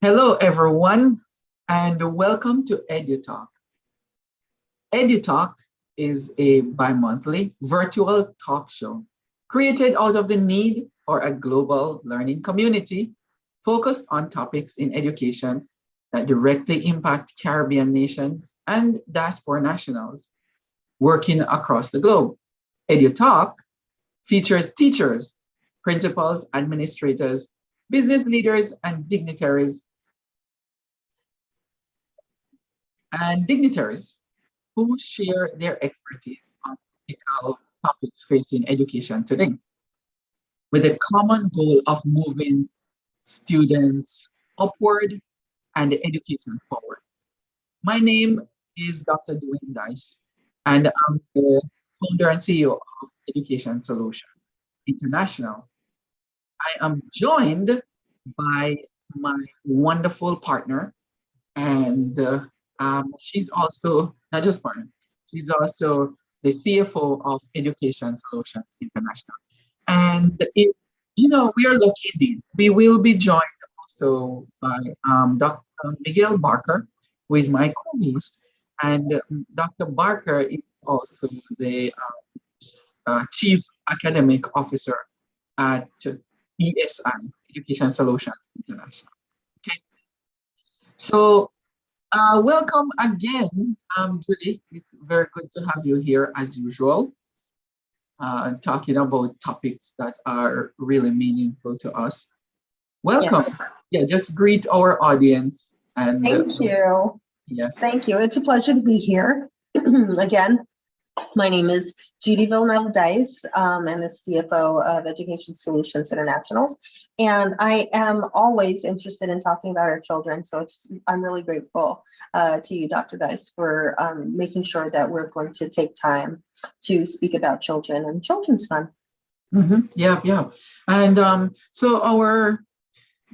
Hello, everyone, and welcome to EduTALK. EduTALK is a bi-monthly virtual talk show created out of the need for a global learning community focused on topics in education that directly impact Caribbean nations and diaspora nationals working across the globe. EduTALK features teachers, principals, administrators, business leaders, and dignitaries who share their expertise on critical topics facing education today, with a common goal of moving students upward and education forward. My name is Dr. Dwayne Dice, and I'm the founder and CEO of Education Solutions International. I am joined by my wonderful partner, and she's also not just partner, she's also the CFO of Education Solutions International. And if we are lucky indeed, we will be joined also by Dr. Miguel Barker, who is my co-host, and Dr. Barker is also the Chief Academic Officer at ESI, Education Solutions International. Okay, so welcome again, Julie. It's very good to have you here as usual, talking about topics that are really meaningful to us. Welcome. Yes. Yeah, just greet our audience. And Thank you. Yes. Thank you. It's a pleasure to be here again. My name is Judy Villanelle Dice. I'm the CFO of Education Solutions International, and I am always interested in talking about our children. So I'm really grateful to you, Dr. Dice, for making sure that we're going to take time to speak about children and children's fun. Yeah. And so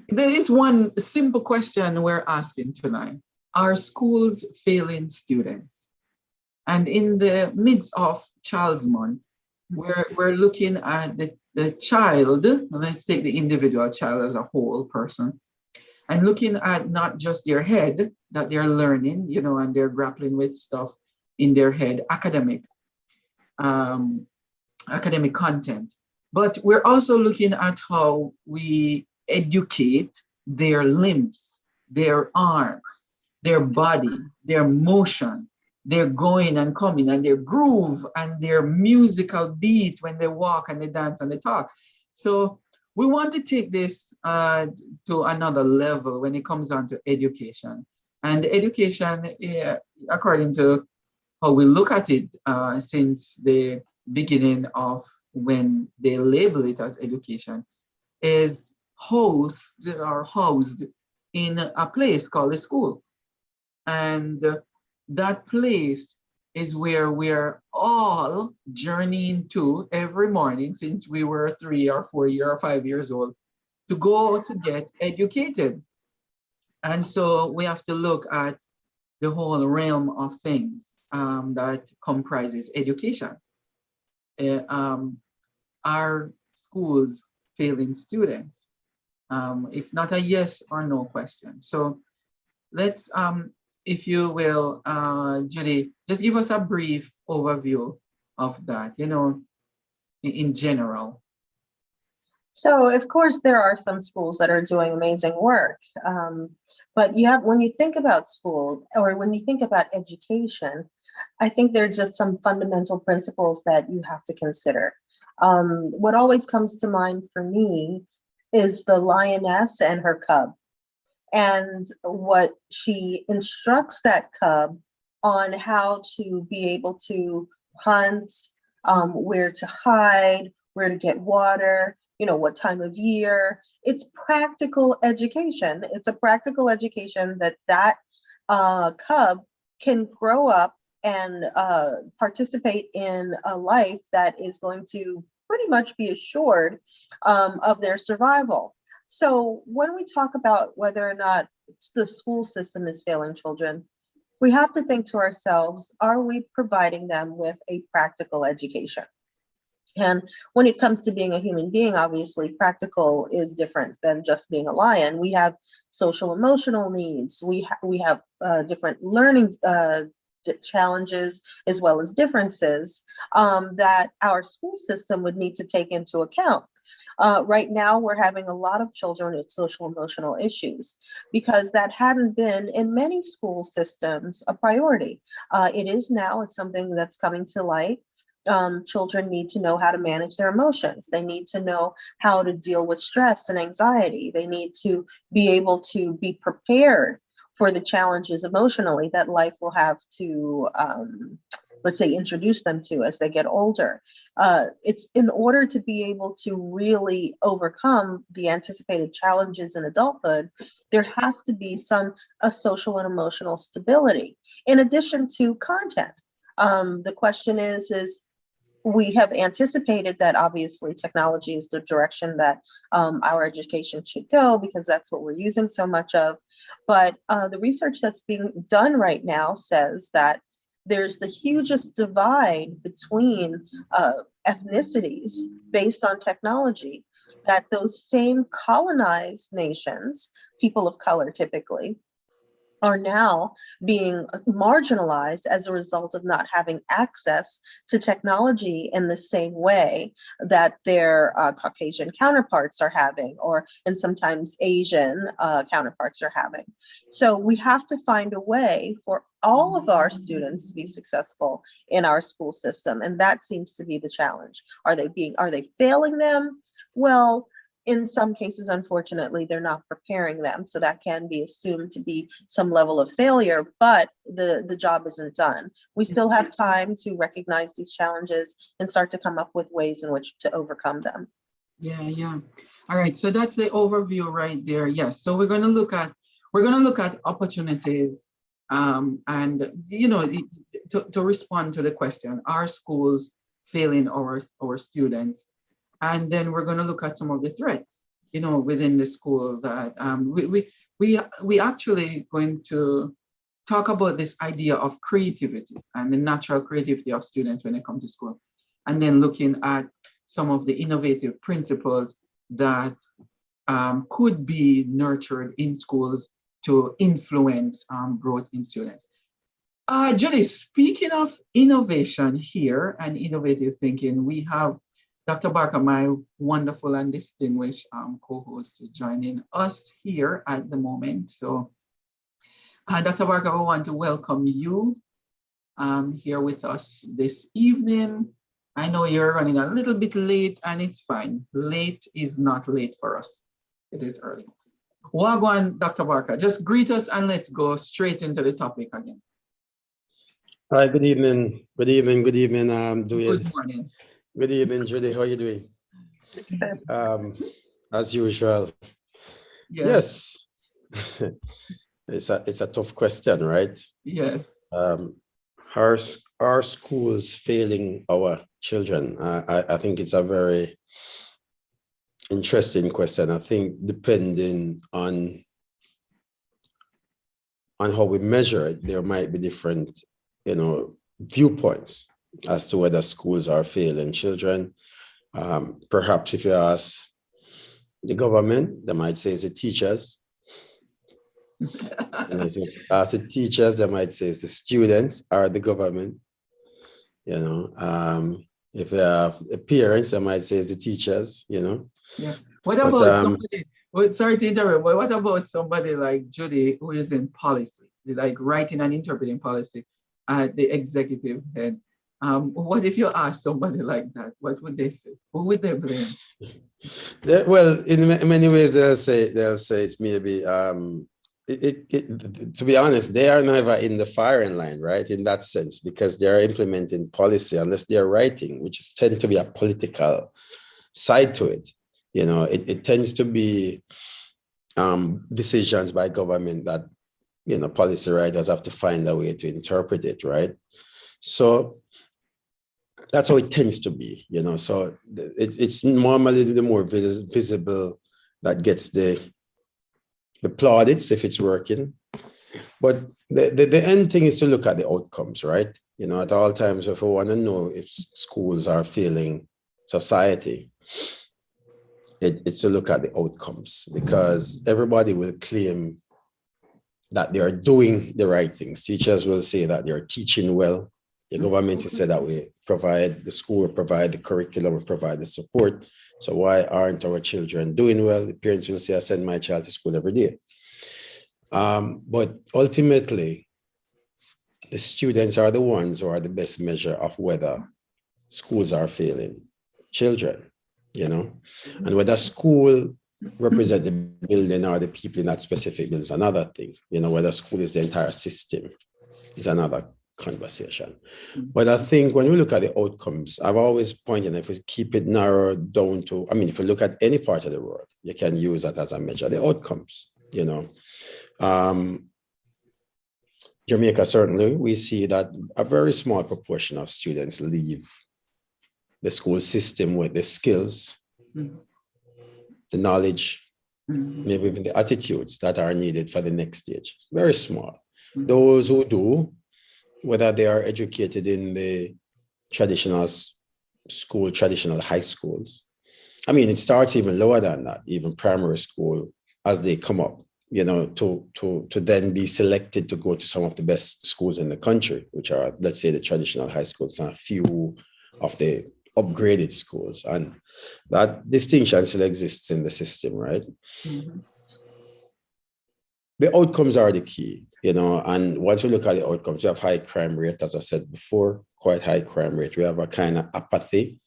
there is one simple question we're asking tonight. Are schools failing students? And in the midst of Child's Month, we're looking at the child, let's take the individual child as a whole person, and looking at not just their head that they're learning, and they're grappling with stuff in their head, academic content. But we're also looking at how we educate their limbs, their arms, their body, their motion, their going and coming, and their groove, and their musical beat when they walk and they dance and they talk. So we want to take this to another level when it comes down to education. And education, according to how we look at it since the beginning of when they label it as education, is housed in a place called a school. And that place is where we're all journeying to every morning since we were 3 or 4 or 5 years old to go to get educated. And so we have to look at the whole realm of things that comprises education. Are schools failing students? It's not a yes or no question. So let's, if you will, Judy, just give us a brief overview of that, in general. So, of course, there are some schools that are doing amazing work. But when you think about school or when you think about education, I think there's just some fundamental principles that you have to consider. What always comes to mind for me is the lioness and her cub, and what she instructs that cub on how to be able to hunt, where to hide, where to get water, what time of year. It's practical education. It's a practical education that cub can grow up and participate in a life that is going to pretty much be assured of their survival. So when we talk about whether or not the school system is failing children, we have to think to ourselves, are we providing them with a practical education? And when it comes to being a human being, obviously practical is different than just being a lion. We have social emotional needs. We have different learning challenges as well as differences that our school system would need to take into account. Right now, we're having a lot of children with social emotional issues because that hadn't been in many school systems a priority. It is now, it's something that's coming to light. Children need to know how to manage their emotions. They need to know how to deal with stress and anxiety. They need to be able to be prepared for the challenges emotionally that life will have to, let's say, introduce them to as they get older. It's in order to be able to really overcome the anticipated challenges in adulthood, there has to be some social and emotional stability in addition to content. The question is we have anticipated that obviously technology is the direction that our education should go because that's what we're using so much of. But the research that's being done right now says that there's the hugest divide between ethnicities based on technology, that those same colonized nations, people of color typically, are now being marginalized as a result of not having access to technology in the same way that their Caucasian counterparts are having, or and sometimes Asian counterparts are having. So we have to find a way for all of our students to be successful in our school system, and that seems to be the challenge. Are they failing them? Well, in some cases, unfortunately, they're not preparing them. So that can be assumed to be some level of failure, but the job isn't done. We still have time to recognize these challenges and start to come up with ways in which to overcome them. Yeah. All right. So that's the overview right there. Yes. So we're going to look at opportunities, and to respond to the question: are schools failing our students? And then we're going to look at some of the threats, within the school that we actually going to talk about this idea of creativity and the natural creativity of students when they come to school, and then looking at some of the innovative principles that could be nurtured in schools to influence growth in students. Julie, speaking of innovation here and innovative thinking, we have Dr. Barker, my wonderful and distinguished co-host, joining us here at the moment. So, Dr. Barker, I want to welcome you here with us this evening. I know you're running a little bit late, and it's fine. Late is not late for us. It is early. Wagwan, Dr. Barker, just greet us and let's go straight into the topic again. Hi, good evening. Good evening. Good morning. Good evening, Judy. How are you doing? As usual. Yes. It's a tough question, right? Yes. Are schools failing our children? I think it's a very interesting question. I think depending on how we measure it, there might be different, viewpoints as to whether schools are failing children. Perhaps if you ask the government, they might say it's the teachers. And if you ask the teachers, they might say it's the students or the government. If you have the parents, they might say it's the teachers, Yeah. What about somebody, sorry to interrupt, but what about somebody like Judy who is in policy, like writing and interpreting policy at the executive head? What if you ask somebody like that? What would they say? Who would they blame? Well, in many ways, they'll say it's maybe, to be honest, they are never in the firing line, right? In that sense, because they're implementing policy, unless they're writing, which tend to be a political side to it. It tends to be decisions by government that, policy writers have to find a way to interpret it, right? So that's how it tends to be, so it's normally the more visible that gets the plaudits if it's working. But the end thing is to look at the outcomes, right? At all times, if we want to know if schools are failing society, it's to look at the outcomes, because everybody will claim that they are doing the right things. Teachers will say that they're teaching well. The government will say that the school will provide the curriculum, will provide the support. So why aren't our children doing well? The parents will say, I send my child to school every day. But ultimately, the students are the ones who are the best measure of whether schools are failing children, and whether school represent the building or the people in that specific building is another thing. Whether school is the entire system is another conversation. But I think when we look at the outcomes, I've always pointed, if we keep it narrowed down to, if you look at any part of the world, you can use that as a measure, the outcomes, Jamaica, certainly, we see that a very small proportion of students leave the school system with the skills, the knowledge, maybe even the attitudes that are needed for the next stage. Very small. Those who do, whether they are educated in the traditional school, traditional high schools. It starts even lower than that, even primary school, as they come up, to then be selected to go to some of the best schools in the country, which are, let's say, the traditional high schools and a few of the upgraded schools. And that distinction still exists in the system, right? The outcomes are the key, and once we look at the outcomes, we have high crime rate, as I said before, quite high crime rate. We have a kind of apathy.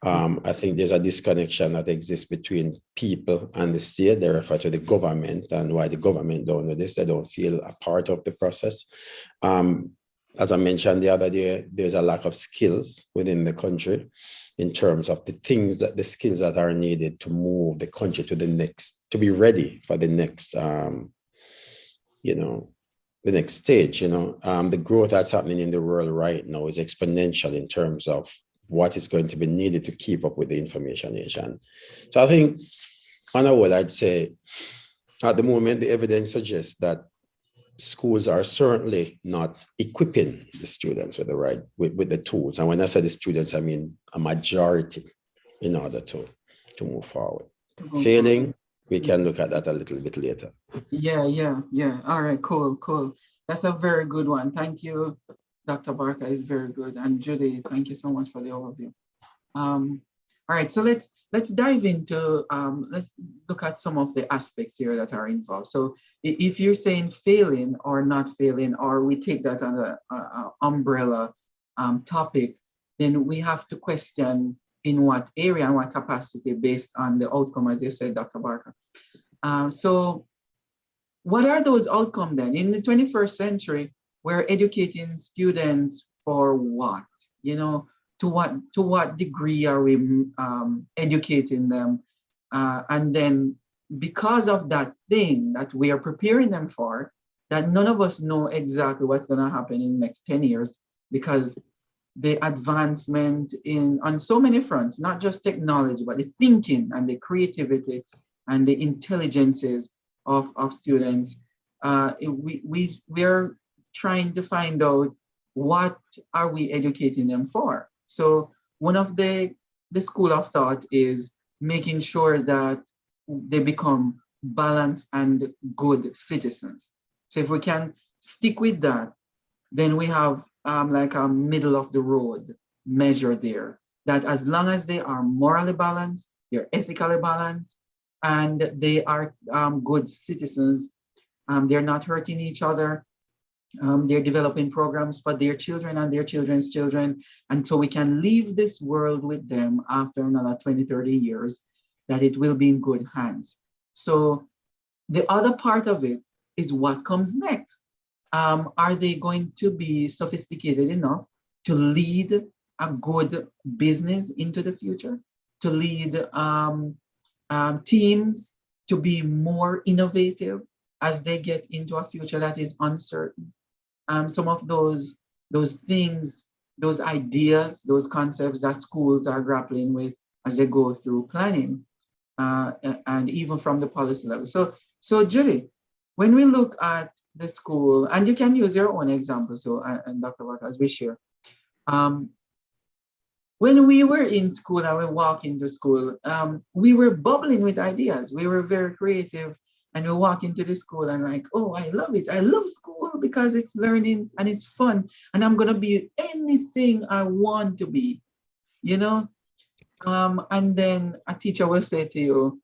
I think there's a disconnection that exists between people and the state. They refer to the government, and why the government don't do this, they don't feel a part of the process. As I mentioned the other day, there's a lack of skills within the country in terms of the skills that are needed to move the country to be ready for the next, the next stage. The growth that's happening in the world right now is exponential in terms of what is going to be needed to keep up with the information age. And so I think, on a whole, I'd say at the moment, the evidence suggests that schools are certainly not equipping the students with the tools. And when I say the students, I mean a majority, in order to move forward. Failing, we can look at that a little bit later. Yeah. All right, cool. That's a very good one. Thank you, Dr. Barker, is very good. And Judy, thank you so much for the overview. All right, so let's dive into, let's look at some of the aspects here that are involved. So if you're saying failing or not failing, or we take that as an umbrella topic, then we have to question in what area and what capacity based on the outcome, as you said, Dr. Barker. So what are those outcomes then? In the 21st century, we're educating students for what? To what degree are we educating them? And then because of that thing that we are preparing them for, that none of us know exactly what's going to happen in the next 10 years, because the advancement on so many fronts, not just technology, but the thinking and the creativity and the intelligences of students, we are trying to find out what are we educating them for. So one of the school of thought is making sure that they become balanced and good citizens. So if we can stick with that, then we have like a middle of the road measure there, that as long as they are morally balanced, they're ethically balanced, and they are good citizens, they're not hurting each other, they're developing programs for their children and their children's children, and so we can leave this world with them after another 20, 30 years, that it will be in good hands. So the other part of it is what comes next. Are they going to be sophisticated enough to lead a good business into the future, to lead teams to be more innovative as they get into a future that is uncertain? Some of those things, those ideas, those concepts that schools are grappling with as they go through planning, and even from the policy level. So Judy, when we look at the school, and you can use your own example, so and Dr. Walker, as we share, when we were in school and we walk into school, we were bubbling with ideas. We were very creative, and we walk into the school and like, oh, I love it. I love school because it's learning and it's fun, and I'm gonna be anything I want to be, you know. And then a teacher will say to you,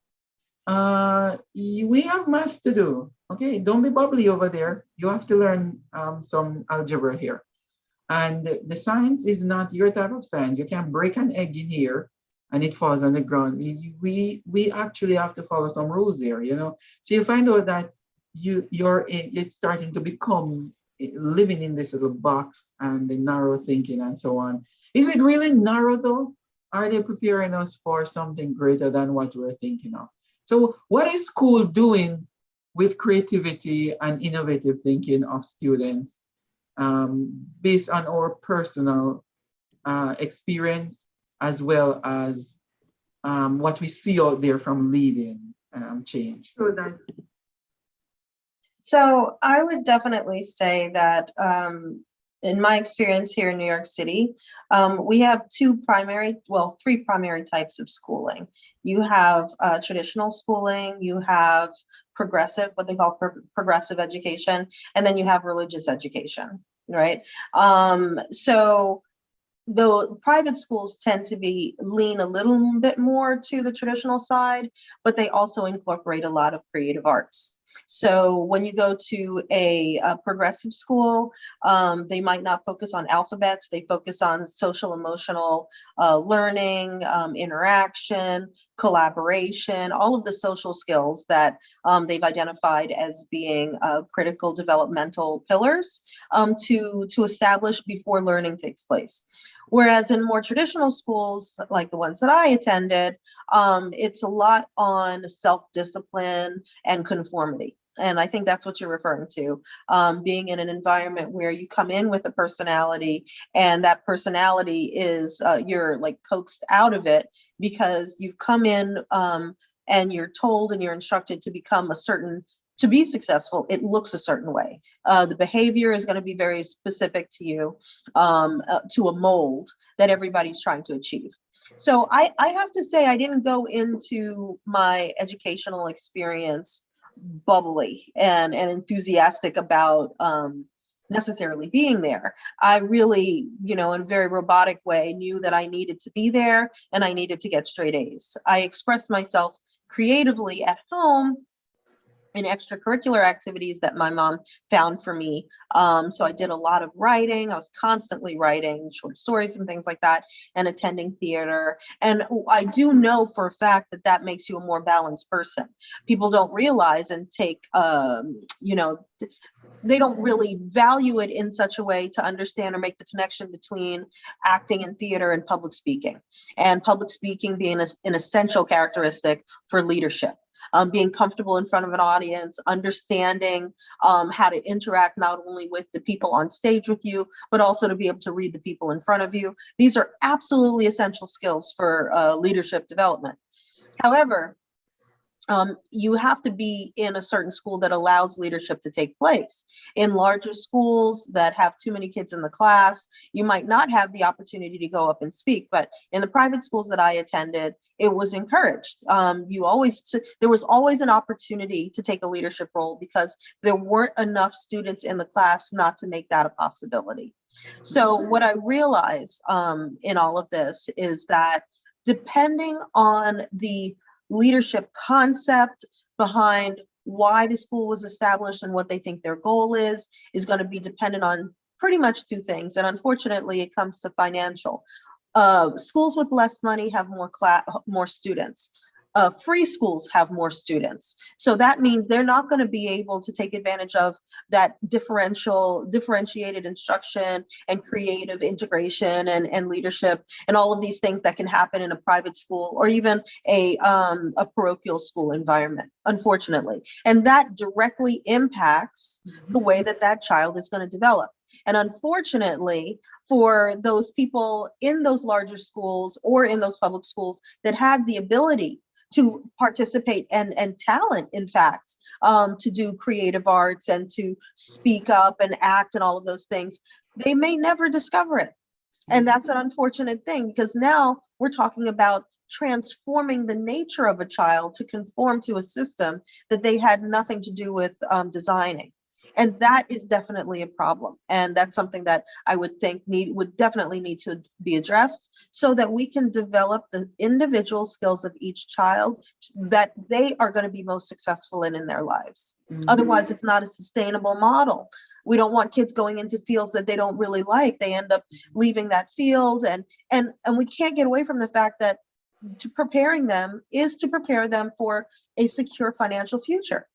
we have math to do. Okay, don't be bubbly over there. You have to learn some algebra here. And the science is not your type of science. You can break an egg in here and it falls on the ground. We actually have to follow some rules here, you know. So you find out that it's starting to become living in this little box and the narrow thinking and so on. Is it really narrow though? Are they preparing us for something greater than what we're thinking of? So what is school doing with creativity and innovative thinking of students based on our personal experience, as well as what we see out there from leading change? So I would definitely say that in my experience here in New York City, we have three primary types of schooling. You have traditional schooling, you have progressive, what they call progressive education, and then you have religious education, right? So the private schools tend to lean a little bit more to the traditional side, but they also incorporate a lot of creative arts. So when you go to a progressive school, they might not focus on alphabets. They focus on social emotional learning, interaction, collaboration, all of the social skills that they've identified as being critical developmental pillars to establish before learning takes place. Whereas in more traditional schools, like the ones that I attended, it's a lot on self-discipline and conformity. And I think that's what you're referring to, being in an environment where you come in with a personality, and that personality is, you're like coaxed out of it because you've come in and you're told and you're instructed to become to be successful, it looks a certain way. The behavior is going to be very specific to you, to a mold that everybody's trying to achieve. So I have to say, I didn't go into my educational experience bubbly and enthusiastic about necessarily being there. I really, in a very robotic way, knew that I needed to be there and I needed to get straight A's. I expressed myself creatively at home in extracurricular activities that my mom found for me. So I did a lot of writing. I was constantly writing short stories and things like that, and attending theater. And I do know for a fact that that makes you a more balanced person. People don't realize and take, they don't really value it in such a way to understand or make the connection between acting and theater and public speaking being an essential characteristic for leadership. Being comfortable in front of an audience, understanding how to interact not only with the people on stage with you, but also to be able to read the people in front of you. These are absolutely essential skills for leadership development. However, you have to be in a certain school that allows leadership to take place. In larger schools that have too many kids in the class, you might not have the opportunity to go up and speak, but in the private schools that I attended, it was encouraged. There was always an opportunity to take a leadership role because there weren't enough students in the class not to make that a possibility. So what I realized in all of this is that depending on the leadership concept behind why the school was established and what they think their goal is going to be dependent on pretty much two things. And unfortunately, it comes to financial. Schools with less money have more students. Free schools have more students. So that means they're not going to be able to take advantage of that differentiated instruction and creative integration and leadership and all of these things that can happen in a private school or even a parochial school environment, unfortunately. And that directly impacts the way that child is going to develop. And unfortunately, for those people in those larger schools or in those public schools that had the ability to participate and talent, in fact, to do creative arts and to speak up and act and all of those things, they may never discover it. And that's an unfortunate thing, because now we're talking about transforming the nature of a child to conform to a system that they had nothing to do with designing. And that is definitely a problem. And that's something that I would think would definitely need to be addressed, so that we can develop the individual skills of each child that they are going to be most successful in their lives. Otherwise, it's not a sustainable model. We don't want kids going into fields that they don't really like. They end up leaving that field, and we can't get away from the fact that preparing them is to prepare them for a secure financial future.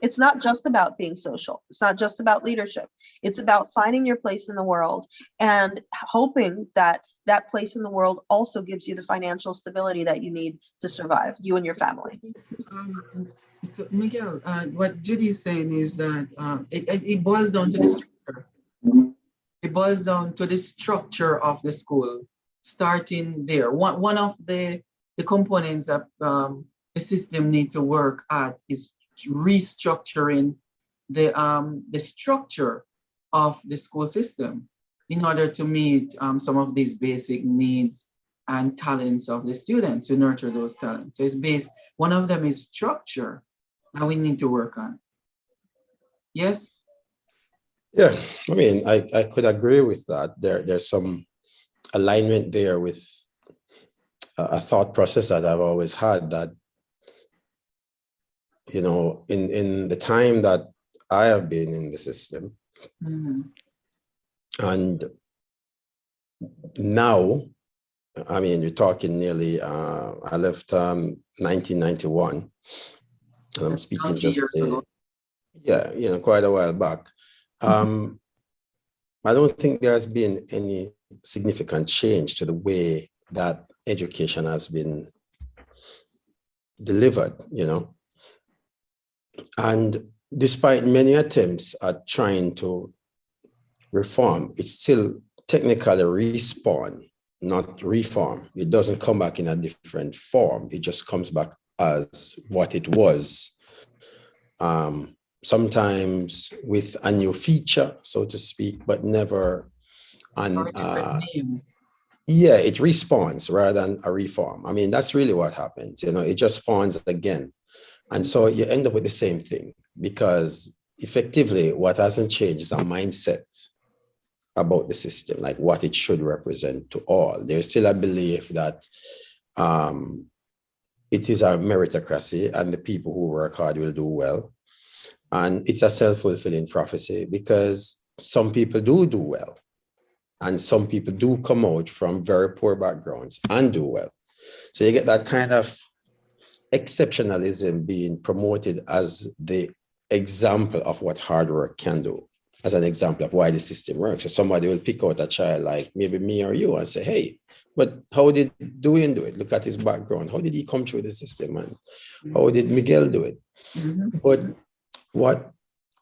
It's not just about being social. It's not just about leadership. It's about finding your place in the world and hoping that that place in the world also gives you the financial stability that you need to survive, you and your family. So Miguel, what Judy is saying is that it boils down to the structure. It boils down to the structure of the school, starting there. One of the components that the system needs to work at is restructuring the structure of the school system in order to meet some of these basic needs and talents of the students, to nurture those talents. So it's based, one of them is structure that we need to work on. Yes? Yeah, I mean, I could agree with that. There's some alignment there with a thought process that I've always had, that, you know, in the time that I have been in the system, and now, I mean, you're talking nearly, I left 1991, and I'm speaking just, yeah, you know, quite a while back. I don't think there has been any significant change to the way that education has been delivered, you know. And despite many attempts at trying to reform, it's still technically respawn, not reform. It doesn't come back in a different form. It just comes back as what it was. Sometimes with a new feature, so to speak, but never on, yeah, it respawns rather than a reform. I mean, that's really what happens. You know, it just spawns again. And so you end up with the same thing, because effectively what hasn't changed is a mindset about the system, like what it should represent to all. There's still a belief that it is a meritocracy and the people who work hard will do well. And it's a self-fulfilling prophecy, because some people do well. And some people do come out from very poor backgrounds and do well. So you get that kind of exceptionalism being promoted as the example of what hard work can do, as an example of why the system works. So somebody will pick out a child like maybe me or you and say, hey, but how did Dwayne do it? Look at his background. How did he come through the system? And how did Miguel do it? But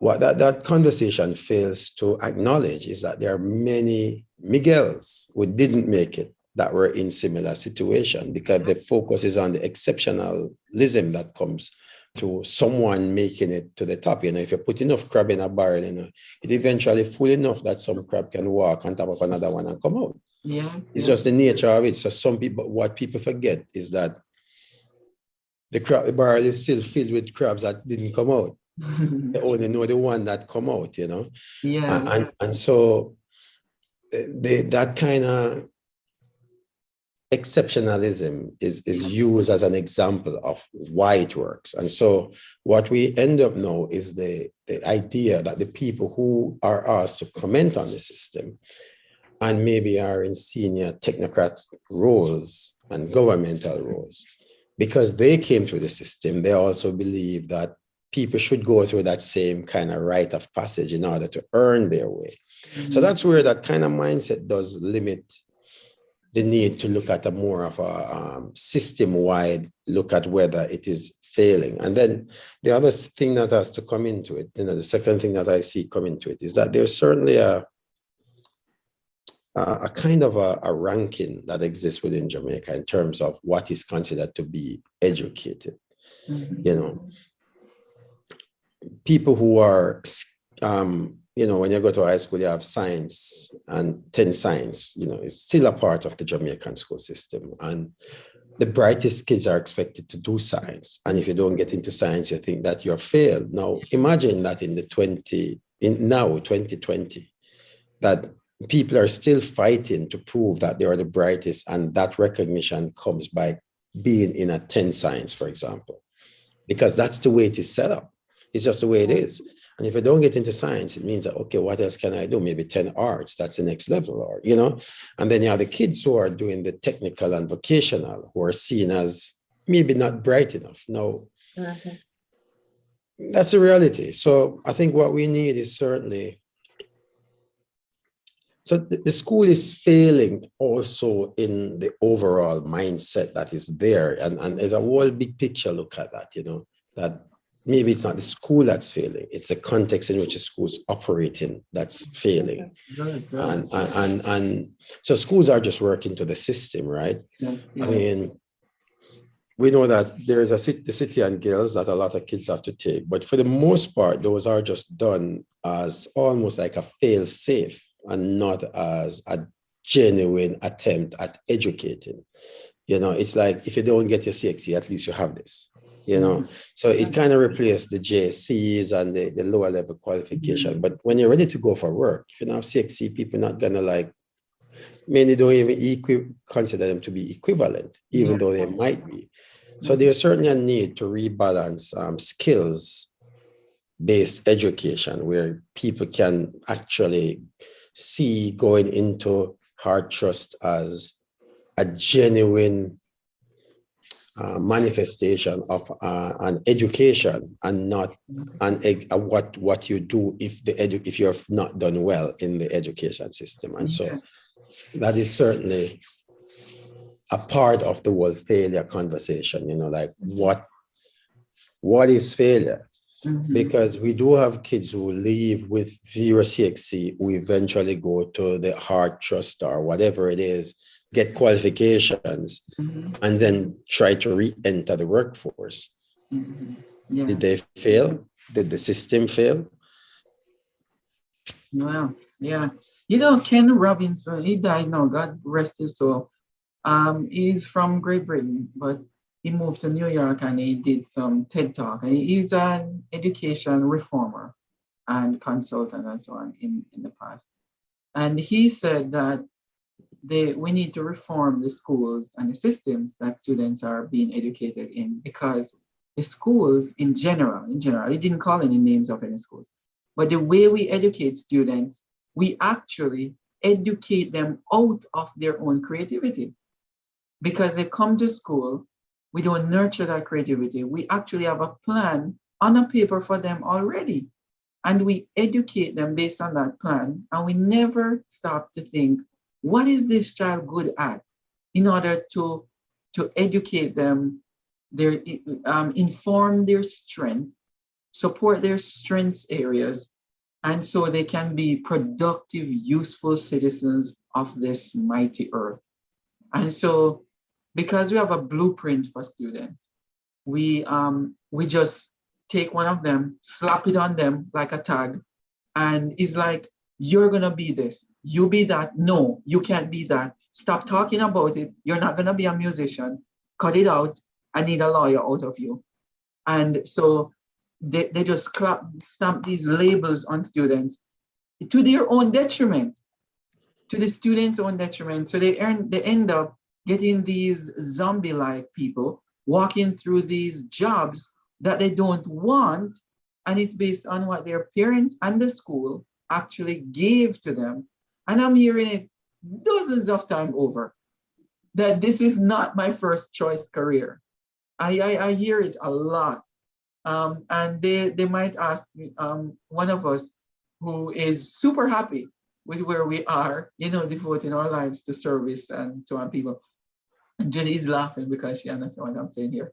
what that conversation fails to acknowledge is that there are many Miguels who didn't make it, that were in similar situation, because the focus is on the exceptionalism that comes through someone making it to the top. You know, if you put enough crab in a barrel, you know, it eventually full enough that some crab can walk on top of another one and come out. Yeah, it's just the nature of it. So some people, what people forget is that the barrel is still filled with crabs that didn't come out. They only know the one that come out, you know. Yeah. And so that kind of exceptionalism is used as an example of why it works. And so what we end up now is the idea that the people who are asked to comment on the system and maybe are in senior technocrat roles and governmental roles, because they came through the system, they also believe that people should go through that same kind of rite of passage in order to earn their way. So that's where that kind of mindset does limit the need to look at a more of a system-wide look at whether it is failing. And then the other thing that has to come into it, you know, the second thing that I see come into it is that there's certainly a kind of a ranking that exists within Jamaica in terms of what is considered to be educated. You know, people who are when you go to high school, you have science and 10 science, it's still a part of the Jamaican school system. And the brightest kids are expected to do science. And if you don't get into science, you think that you're failed. Now, imagine that in 2020, that people are still fighting to prove that they are the brightest. And that recognition comes by being in a 10 science, for example, because that's the way it is set up. It's just the way it is. And if I don't get into science, it means that, okay, what else can I do? Maybe 10 arts, that's the next level, or, and then you have the kids who are doing the technical and vocational, who are seen as maybe not bright enough. No, that's the reality. So I think what we need is certainly, so the school is failing also in the overall mindset that is there. And there's a whole big picture look at that, that maybe it's not the school that's failing, it's the context in which the school's operating that's failing. And so schools are just working to the system, right? I mean, we know that there's the city and guilds that a lot of kids have to take, but for the most part, those are just done as almost like a fail safe and not as a genuine attempt at educating. It's like, if you don't get your CXC, at least you have this. So it kind of replaced the JSCs and the lower level qualification. But when you're ready to go for work, if you don't have CXC, people are not gonna many don't even consider them to be equivalent, even though they might be. So there's certainly a need to rebalance skills-based education, where people can actually see going into hard trust as a genuine manifestation of an education, and not what you do if you're not done well in the education system. And so that is certainly a part of the whole failure conversation, like what is failure? Because we do have kids who leave with 0 CXC, who eventually go to the hard trust or whatever it is, get qualifications, and then try to re-enter the workforce. Did they fail? Did the system fail? Well, yeah. Ken Robinson, he died now, God rest his soul. He's from Great Britain, but he moved to New York and he did some TED Talk. And he's an education reformer and consultant and so on in the past. And he said that we need to reform the schools and the systems that students are being educated in, because the schools in general, he didn't call any names of any schools, but the way we educate students, we actually educate them out of their own creativity. Because they come to school, we don't nurture that creativity. We actually have a plan on a paper for them already. And we educate them based on that plan. And we never stop to think, what is this child good at, in order to educate them, inform their strength, support their strengths areas, and so they can be productive, useful citizens of this mighty earth. And so, because we have a blueprint for students, we just take one of them, slap it on them like a tag, and it's like, you're gonna be this, you be that. No, you can't be that. Stop talking about it. You're not gonna be a musician. Cut it out. I need a lawyer out of you. And so they just stamp these labels on students to their own detriment, to the students' own detriment. So they end up getting these zombie-like people walking through these jobs that they don't want, and it's based on what their parents and the school actually gave to them. And I'm hearing it dozens of times over, that this is not my first choice career. I hear it a lot. And they might ask one of us who is super happy with where we are, devoting our lives to service and so on, people. And Jenny's laughing because she understands what I'm saying here.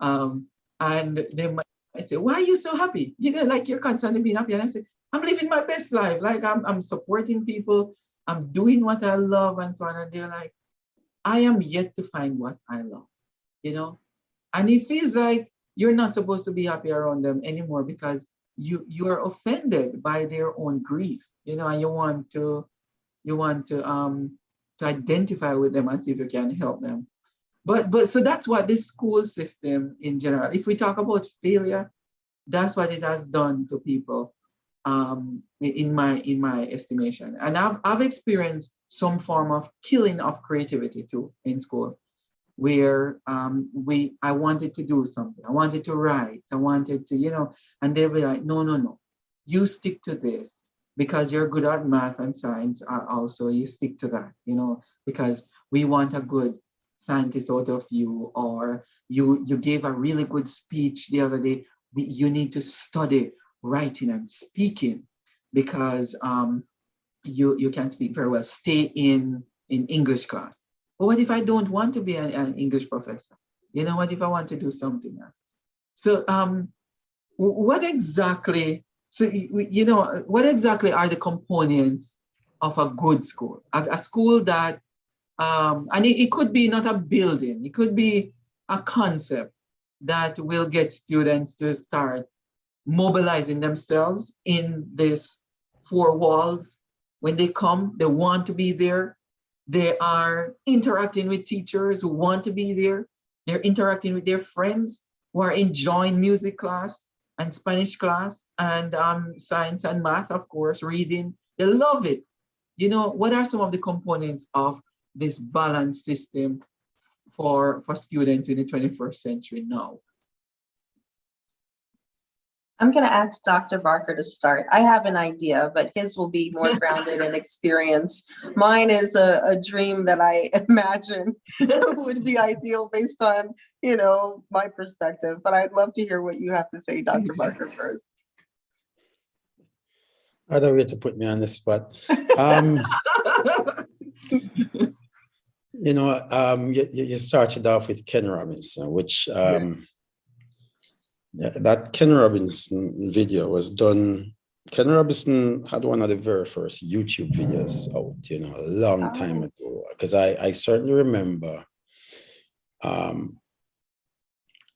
And they might say, why are you so happy? Like you're constantly being happy. And I say, I'm living my best life. Like I'm supporting people. I'm doing what I love and so on. And they're like, I am yet to find what I love, And it feels like you're not supposed to be happy around them anymore, because you are offended by their own grief, and you want to identify with them and see if you can help them. But so that's what the school system in general, if we talk about failure, that's what it has done to people, in my estimation. And I've experienced some form of killing of creativity too in school, where I wanted to do something, I wanted to write, I wanted to, and they'll be like, no, no, no, you stick to this because you're good at math and science. Also, you stick to that, because we want a good scientist out of you, or you gave a really good speech the other day. You need to study writing and speaking because you can speak very well. Stay in English class. But what if I don't want to be an English professor? What if I want to do something else? So what exactly? So what exactly are the components of a good school? A school that, and it could be not a building. It could be a concept that will get students to start mobilizing themselves in this four walls. When they come, they want to be there. They are interacting with teachers who want to be there. They're interacting with their friends who are enjoying music class and Spanish class and science and math, of course, reading. They love it. What are some of the components of this balanced system for students in the 21st century now? I'm going to ask Dr. Barker to start. I have an idea, but his will be more grounded in experience. Mine is a dream that I imagine would be ideal based on, my perspective. But I'd love to hear what you have to say, Dr. Barker, first. I don't get to put me on the spot. You started off with Ken Robinson, which that Ken Robinson video was done. Ken Robinson had one of the very first YouTube videos out, a long time ago. Because I certainly remember, I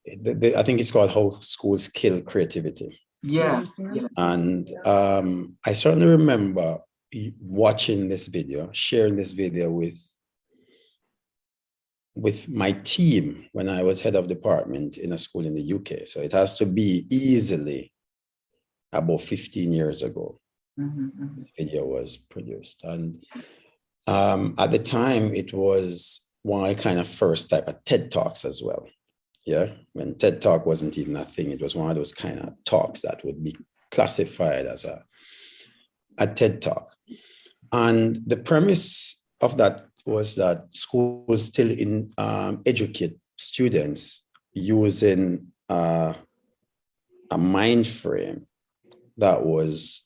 think it's called How Schools Kill Creativity. Yeah. And I certainly remember watching this video, sharing this video with my team when I was head of department in a school in the UK. So it has to be easily about 15 years ago. This video was produced. And at the time, it was one of the kind of first type of TED Talks as well. Yeah, when TED Talk wasn't even a thing, it was one of those kind of talks that would be classified as a TED Talk. And the premise of that was that schools still educate students using a mind frame that was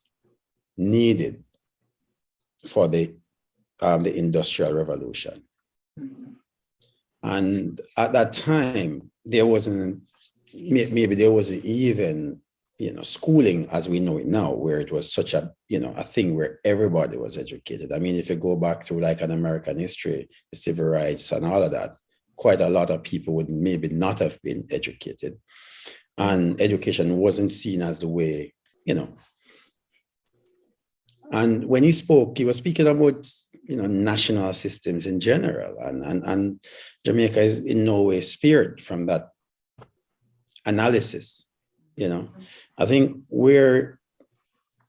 needed for the Industrial Revolution. And at that time, there wasn't even schooling as we know it now, where it was such a thing where everybody was educated. I mean, if you go back through like an American history, the civil rights and all of that, quite a lot of people would maybe not have been educated, and education wasn't seen as the way, And when he spoke, he was speaking about national systems in general, and Jamaica is in no way spared from that analysis. I think where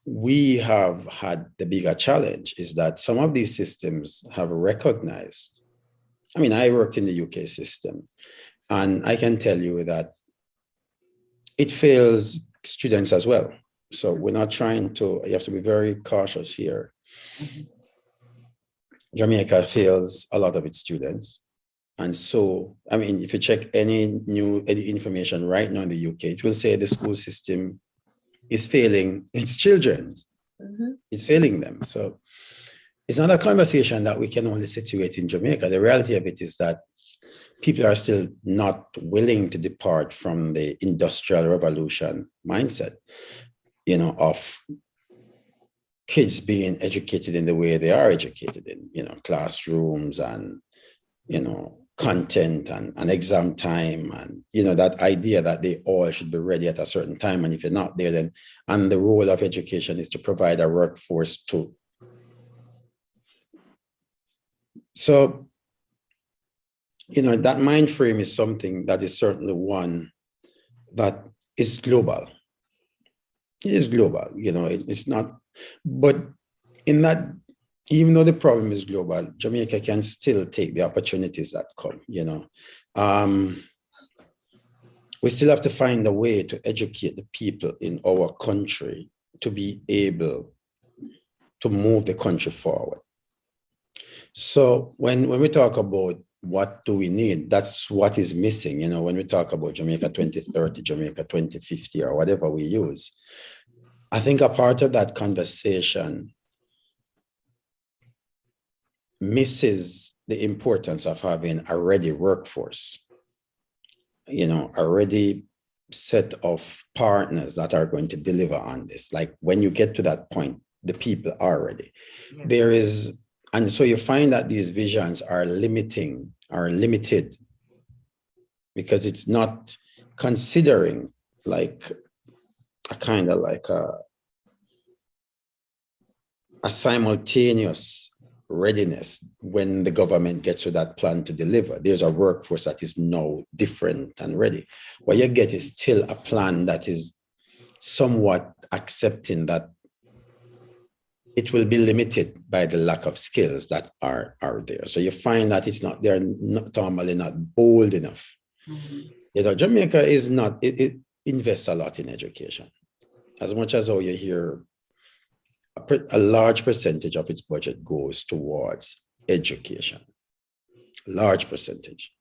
we have had the bigger challenge is that some of these systems have recognized. I mean, I work in the UK system, and I can tell you that it fails students as well. So we're not trying to, you have to be very cautious here. Jamaica fails a lot of its students. And so, I mean, if you check any information right now in the UK, it will say the school system is failing its children. It's failing them. So it's not a conversation that we can only situate in Jamaica. The reality of it is that people are still not willing to depart from the Industrial Revolution mindset, of kids being educated in the way they are educated in, classrooms and, content and exam time, and that idea that they all should be ready at a certain time, and if you're not there, then and the role of education is to provide a workforce too. So that mind frame is something that is certainly one that is global. It is global, it's not, but in that, even though the problem is global, Jamaica can still take the opportunities that come, we still have to find a way to educate the people in our country to be able to move the country forward. So when we talk about what do we need, that's what is missing, when we talk about Jamaica 2030, Jamaica 2050, or whatever we use. I think a part of that conversation misses the importance of having a ready workforce, a ready set of partners that are going to deliver on this. Like when you get to that point, the people are ready. Yeah. And so you find that these visions are limited because it's not considering like a kind of like a simultaneous readiness when the government gets to that plan to deliver. There's a workforce that is now different and ready. What you get is still a plan that is somewhat accepting that it will be limited by the lack of skills that are there. So you find that they're normally not bold enough. Mm-hmm. Jamaica is not, it invests a lot in education. As much as how you hear a large percentage of its budget goes towards education. Large percentage.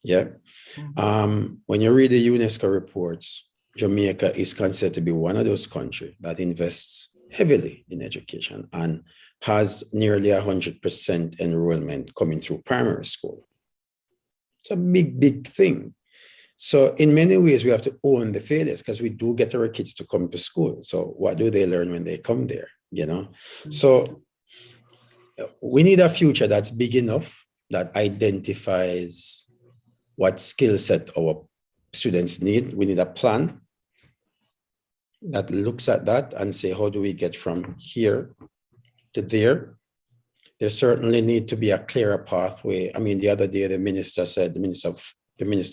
Yeah. Mm-hmm. When you read the UNESCO reports, Jamaica is considered to be one of those countries that invests heavily in education and has nearly 100% enrollment coming through primary school. It's a big, big thing. So in many ways, we have to own the failures because we do get our kids to come to school. So what do they learn when they come there? Mm-hmm. So we need a future that's big enough that identifies what skill set our students need. We need a plan that looks at that and say, how do we get from here to there? There certainly need to be a clearer pathway. I mean, the other day, the Minister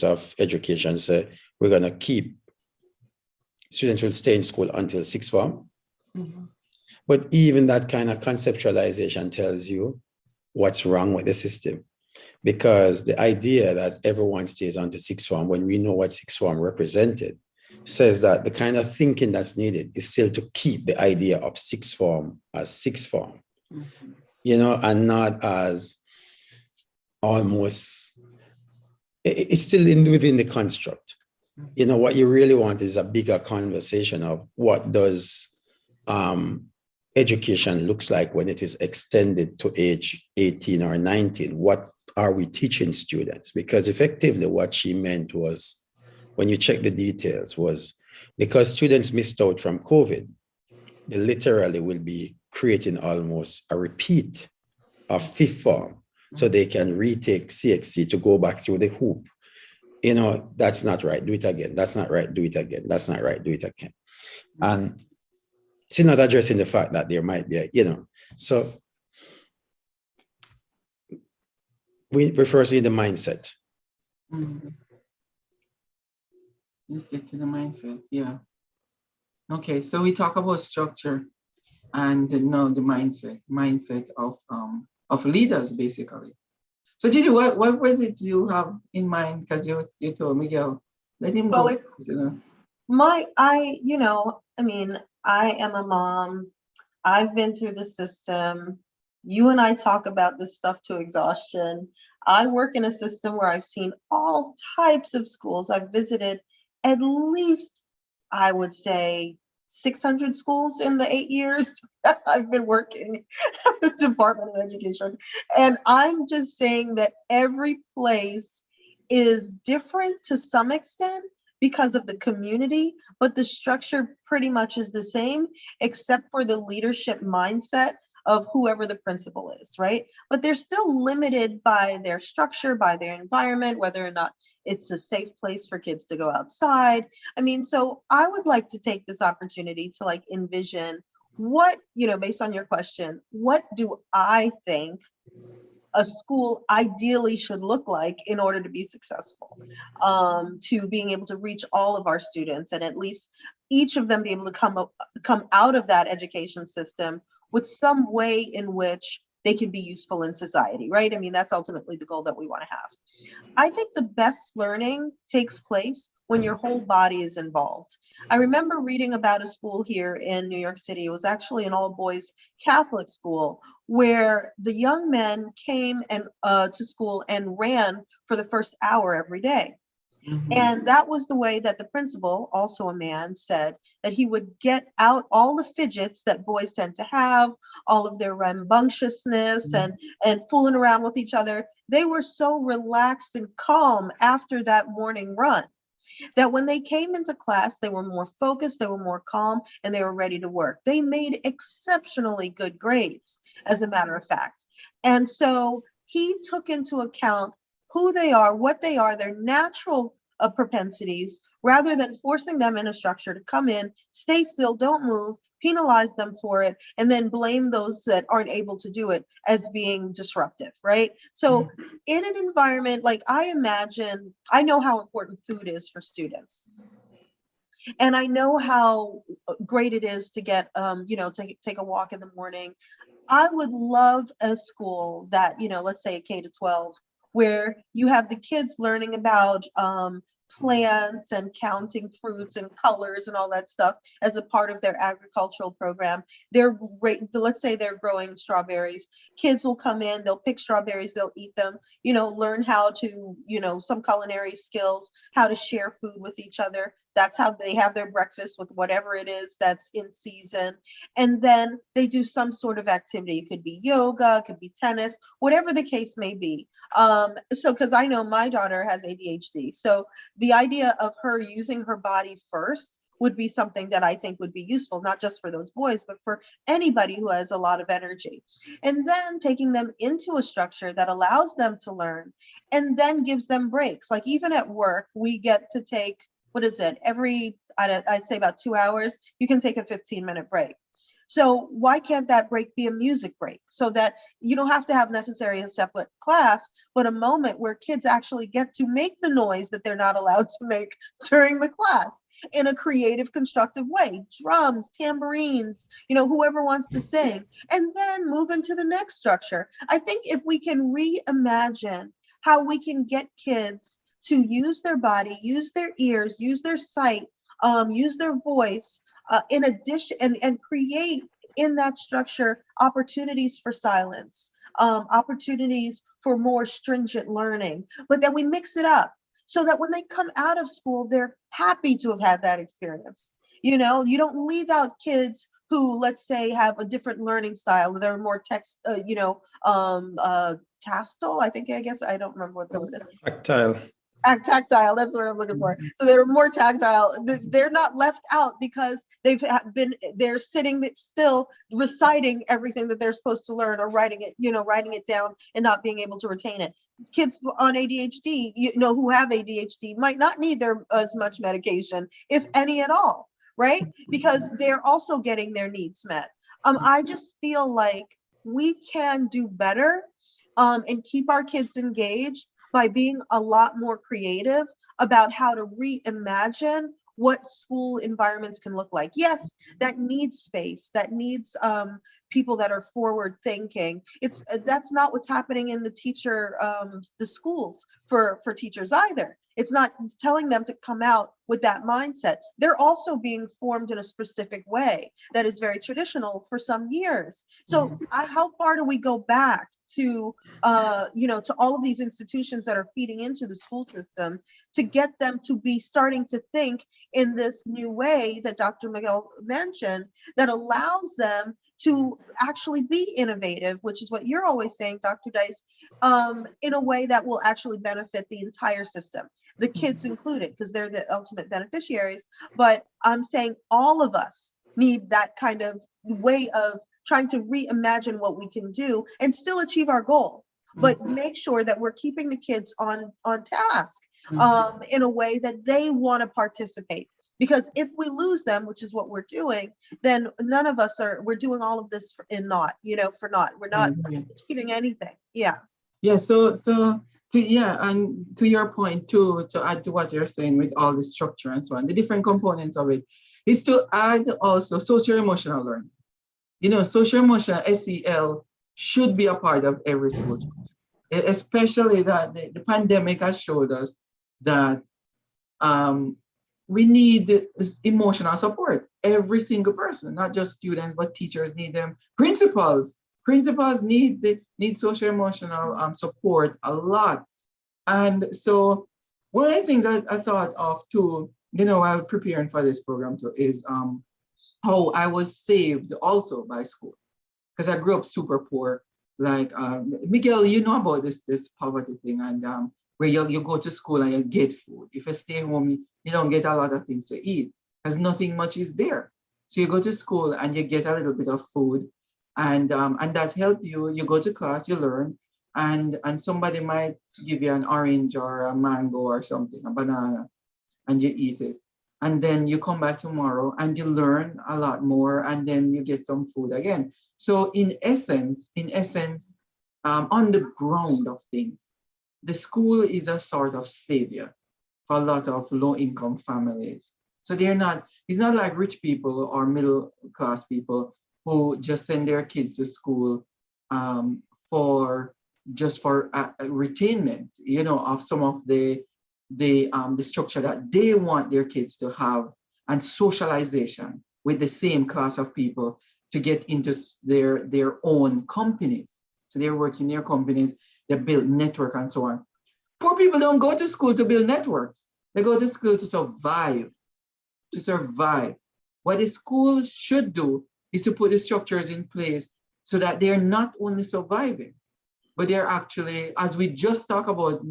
of Education said, we're going to keep, students will stay in school until sixth form. Mm-hmm. But even that kind of conceptualization tells you what's wrong with the system. Because the idea that everyone stays on to sixth form, when we know what sixth form represented, says that the kind of thinking that's needed is still to keep the idea of sixth form as sixth form, mm-hmm. And not as almost, it's still within the construct. What you really want is a bigger conversation of what does education looks like when it is extended to age 18 or 19. What are we teaching students? Because effectively what she meant was, when you check the details, was because students missed out from COVID, they literally will be creating almost a repeat of fifth form so they can retake CXC to go back through the hoop. That's not right, do it again. That's not right, do it again. That's not right, do it again. And it's not addressing the fact that there might be, so we first see the mindset. Mm-hmm. Let's get to the mindset. Yeah. Okay. So we talk about structure and now the mindset of leaders, basically. So Gigi, what was it you have in mind? Because you told Miguel, let him go. I am a mom. I've been through the system. You and I talk about this stuff to exhaustion. I work in a system where I've seen all types of schools. I've visited at least, I would say, 600 schools in the 8 years I've been working at the Department of Education. And I'm just saying that every place is different to some extent because of the community, but the structure pretty much is the same, except for the leadership mindset of whoever the principal is, right? But they're still limited by their structure, by their environment, whether or not it's a safe place for kids to go outside. I mean, so I would like to take this opportunity to like envision what, based on your question, what do I think a school ideally should look like in order to be successful, to being able to reach all of our students and at least each of them be able to come out of that education system with some way in which they can be useful in society, right? I mean, that's ultimately the goal that we want to have. I think the best learning takes place when your whole body is involved. I remember reading about a school here in New York City. It was actually an all boys Catholic school where the young men came and to school and ran for the first hour every day. Mhm. And that was the way that the principal, also a man, said that he would get out all the fidgets that boys tend to have, all of their rambunctiousness and fooling around with each other. They were so relaxed and calm after that morning run that when they came into class, they were more focused, they were more calm, and they were ready to work. They made exceptionally good grades, as a matter of fact. And so he took into account who they are, what they are, their natural propensities, rather than forcing them in a structure to come in, stay still, don't move, penalize them for it, and then blame those that aren't able to do it as being disruptive, right? So in an environment like I know how important food is for students. And I know how great it is to get, take a walk in the morning. I would love a school that, let's say a K to 12, where you have the kids learning about plants and counting fruits and colors and all that stuff as a part of their agricultural program. Let's say they're growing strawberries. Kids will come in, they'll pick strawberries, they'll eat them, learn how to, some culinary skills, how to share food with each other. That's how they have their breakfast with whatever it is that's in season. And then they do some sort of activity. It could be yoga, it could be tennis, whatever the case may be. So, because I know my daughter has ADHD. So the idea of her using her body first would be something that I think would be useful, not just for those boys, but for anybody who has a lot of energy. And then taking them into a structure that allows them to learn and then gives them breaks. Like even at work, we get to take, what is it? I'd say about 2 hours, you can take a 15-minute break. So why can't that break be a music break so that you don't have to have necessarily a separate class, but a moment where kids actually get to make the noise that they're not allowed to make during the class in a creative, constructive way, drums, tambourines, whoever wants to sing, and then move into the next structure. I think if we can reimagine how we can get kids to use their body, use their ears, use their sight, use their voice, in addition, and create in that structure opportunities for silence, opportunities for more stringent learning, but then we mix it up so that when they come out of school, they're happy to have had that experience. You don't leave out kids who, let's say, have a different learning style. They're more tactile, I guess, I don't remember what the word is. Tactile. Tactile, that's what I'm looking for. So they're more tactile. They're not left out because they're sitting still reciting everything that they're supposed to learn or writing it down and not being able to retain it. Kids on ADHD, who have ADHD might not need as much medication, if any at all, right? Because they're also getting their needs met. I just feel like we can do better and keep our kids engaged by being a lot more creative about how to reimagine what school environments can look like. Yes, that needs space, that needs people that are forward thinking. That's not what's happening in the schools for teachers either. It's not telling them to come out with that mindset. They're also being formed in a specific way that is very traditional for some years. So how far do we go back to to all of these institutions that are feeding into the school system to get them to be starting to think in this new way that Dr. Miguel mentioned, that allows them to actually be innovative, which is what you're always saying, Dr. Dice, in a way that will actually benefit the entire system, the kids included, because they're the ultimate beneficiaries. But I'm saying all of us need that kind of way of trying to reimagine what we can do and still achieve our goal, but make sure that we're keeping the kids on task in a way that they want to participate. Because if we lose them, which is what we're doing, then none of us we're doing all of this in naught, for naught. We're not achieving anything. Yeah. Yeah. And to your point too, to add to what you're saying with all the structure and so on, the different components of it is to add also socio-emotional learning. Socio-emotional SEL should be a part of every school, especially that the pandemic has showed us that we need emotional support. Every single person, not just students, but teachers need them. Principals need social emotional support a lot. And so one of the things I thought of too, while preparing for this program too, is how I was saved also by school, because I grew up super poor. Like Miguel, you know about this poverty thing, and where you go to school and you get food. If you stay home, you don't get a lot of things to eat because nothing much is there. So you go to school and you get a little bit of food, and that helps you. You go to class, you learn, and somebody might give you an orange or a mango or something, a banana, and you eat it. And then you come back tomorrow and you learn a lot more, and then you get some food again. So in essence, on the ground of things, the school is a sort of savior for a lot of low-income families. So it's not like rich people or middle-class people who just send their kids to school for retainment, of some of the structure that they want their kids to have, and socialization with the same class of people to get into their own companies. So they're working their companies, they build network and so on. Poor people don't go to school to build networks. They go to school to survive. What the school should do is to put the structures in place so that they're not only surviving, but they're actually, as we just talked about,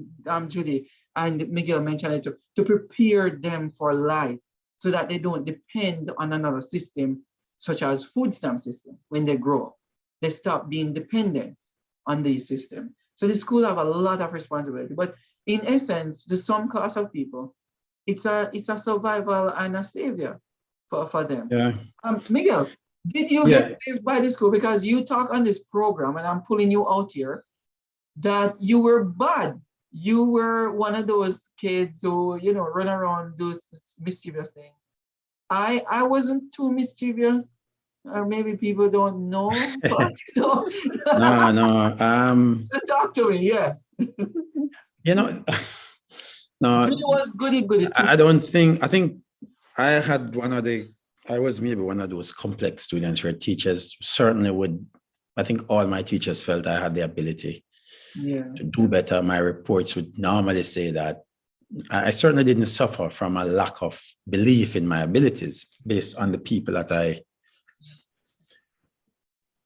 Judy, and Miguel mentioned it, to prepare them for life so that they don't depend on another system, such as food stamp system. When they grow up, they stop being dependent on these systems. So the school have a lot of responsibility, but in essence, to some class of people, it's a survival and a savior for them. Yeah. Miguel, did you get saved by the school? Because you talk on this program, and I'm pulling you out here, that you were bad. You were one of those kids who, run around, do mischievous things. I wasn't too mischievous, or maybe people don't know, but No. Talk to me, yes. No. It was goody too. I think I was maybe one of those complex students where teachers certainly I think all my teachers felt I had the ability to do better. My reports would normally say that I certainly didn't suffer from a lack of belief in my abilities based on the people that I,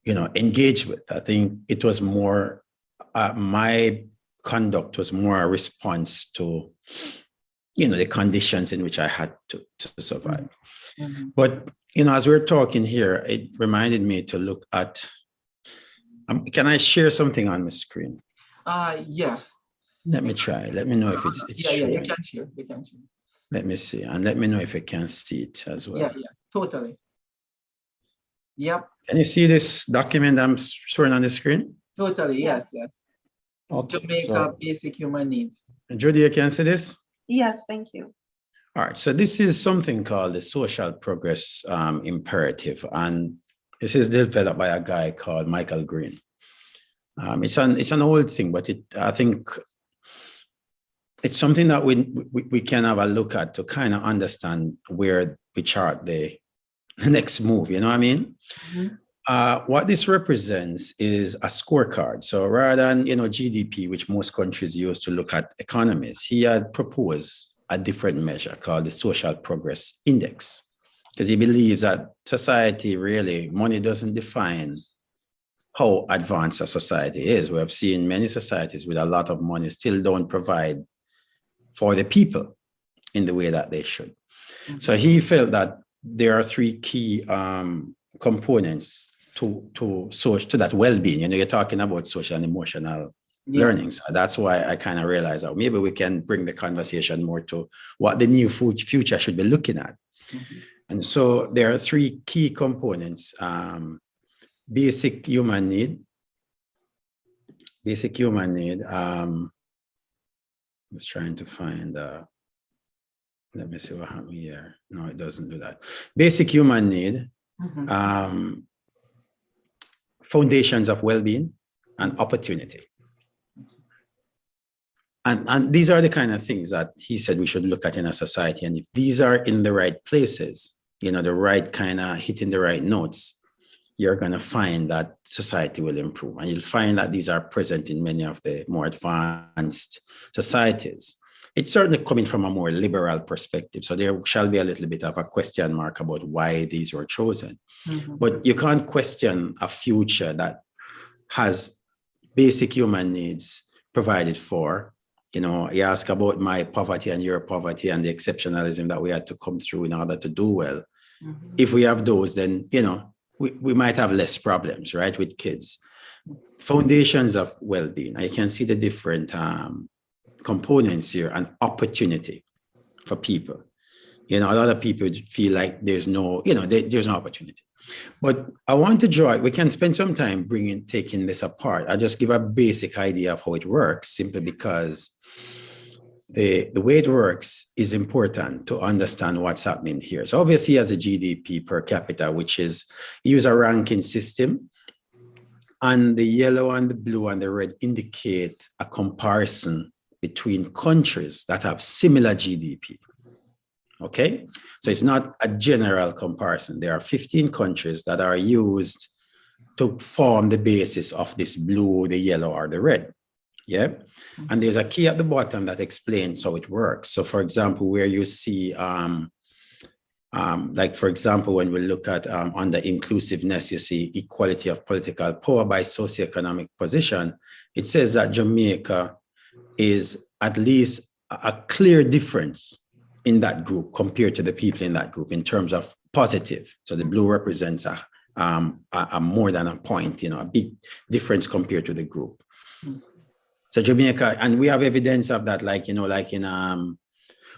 engaged with. I think it was more, my conduct was more a response to, the conditions in which I had to survive. Mm-hmm. But, as we're talking here, it reminded me to look at, can I share something on my screen? Yeah. Let me try. Let me know if it's showing. Yeah, you can share. Let me see. And let me know if you can see it as well. Yeah, totally. Yep. Can you see this document I'm showing on the screen? Totally, yes. Okay, Jamaica basic human needs. Judy, you can see this? Yes, thank you. All right, so this is something called the social progress imperative. And this is developed by a guy called Michael Green. It's an old thing, but I think it's something that we can have a look at to kind of understand where we chart the next move, you know what I mean? Mm-hmm. What this represents is a scorecard. So rather than, GDP, which most countries use to look at economies, he had proposed a different measure called the Social Progress Index, because he believes that society really, money doesn't define how advanced a society is. We have seen many societies with a lot of money still don't provide for the people in the way that they should. Mm-hmm. So he felt that there are three key components to that well-being. You know, you're talking about social and emotional learning. So that's why I kind of realized that maybe we can bring the conversation more to what the new future should be looking at. Mhm. And so there are three key components: basic human need. Basic human need. I was trying to find. Let me see what happened here. No, it doesn't do that. Basic human need. Mhm. Foundations of well-being and opportunity. And these are the kind of things that he said we should look at in a society. And if these are in the right places, you know, the right kind of hitting the right notes, you're going to find that society will improve. And you'll find that these are present in many of the more advanced societies. It's certainly coming from a more liberal perspective. So there shall be a little bit of a question mark about why these were chosen. Mhm. But you can't question a future that has basic human needs provided for. You know, you ask about my poverty and your poverty and the exceptionalism that we had to come through in order to do well. Mhm. If we have those, then, you know, we might have less problems, right, with kids. Foundations of well-being. I can see the different components here and opportunity for people. You know, a lot of people feel like there's no, you know, there's no opportunity. But I want to draw, we can spend some time taking this apart. I'll just give a basic idea of how it works, simply because the way it works is important to understand what's happening here. So obviously, as a GDP per capita, which is use a ranking system, and the yellow and the blue and the red indicate a comparison between countries that have similar GDP. Okay, so it's not a general comparison. There are 15 countries that are used to form the basis of this blue, the yellow, or the red. Yeah, and there's a key at the bottom that explains how it works. So, for example, where you see, like for example, when we look at under inclusiveness, you see equality of political power by socioeconomic position. It says that Jamaica is at least a clear difference in that group compared to the people in that group in terms of positive. So the blue represents a more than a point, you know, a big difference compared to the group. So Jamaica, and we have evidence of that, like, you know, like in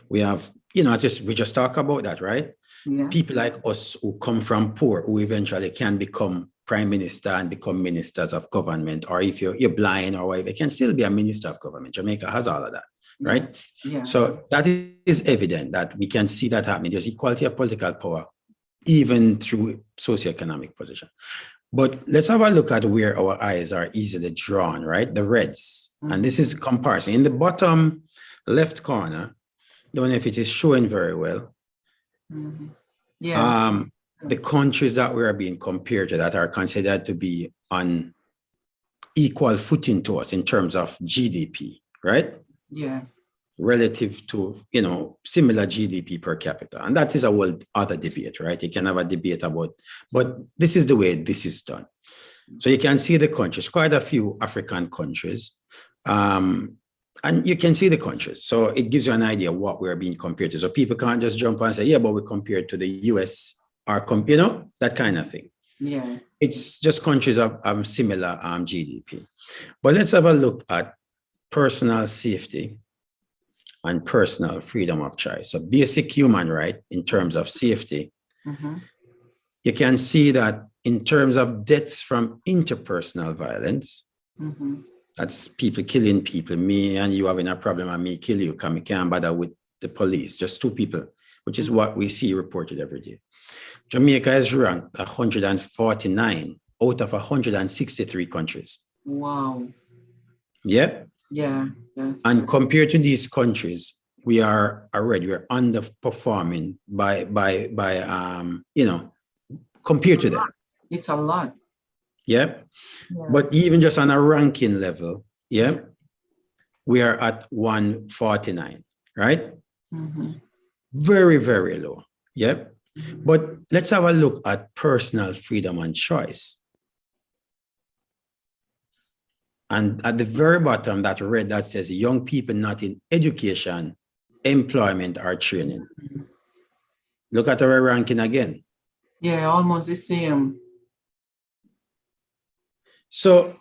we have, you know, we just talk about that, right? Yeah. People like us who come from poor, who eventually can become prime minister and become ministers of government, or if you're blind or whatever, you can still be a minister of government. Jamaica has all of that, right? Yeah. So that is evident that we can see that happening. There's equality of political power, even through socioeconomic position. But let's have a look at where our eyes are easily drawn, right? The reds. And this is comparison. In the bottom left corner, don't know if it is showing very well. Yeah. The countries that we are being compared to that are considered to be on equal footing to us in terms of GDP, right? Yeah. Relative to, you know, similar GDP per capita. And that is a whole other debate, right? You can have a debate about, but this is the way this is done. So you can see the countries, quite a few African countries, and you can see the countries. So it gives you an idea of what we're being compared to. So people can't just jump and say, yeah, but we're compared to the US, or, you know, that kind of thing. Yeah. It's just countries of similar GDP. But let's have a look at personal safety and personal freedom of choice. So basic human right in terms of safety. You can see that in terms of deaths from interpersonal violence, that's people killing people, me and you having a problem and me kill you, because we can't bother with the police, just two people, which is what we see reported every day. Jamaica is ranked 149 out of 163 countries. Wow. Yeah. Yeah. And compared to these countries, we're underperforming by you know, compared to them. It's a lot. Yeah. But even just on a ranking level, yeah, we are at 149, right? Very, very low. Yeah. But let's have a look at personal freedom and choice. And at the very bottom, that red that says young people not in education, employment, or training. Look at our ranking again. Yeah, almost the same. So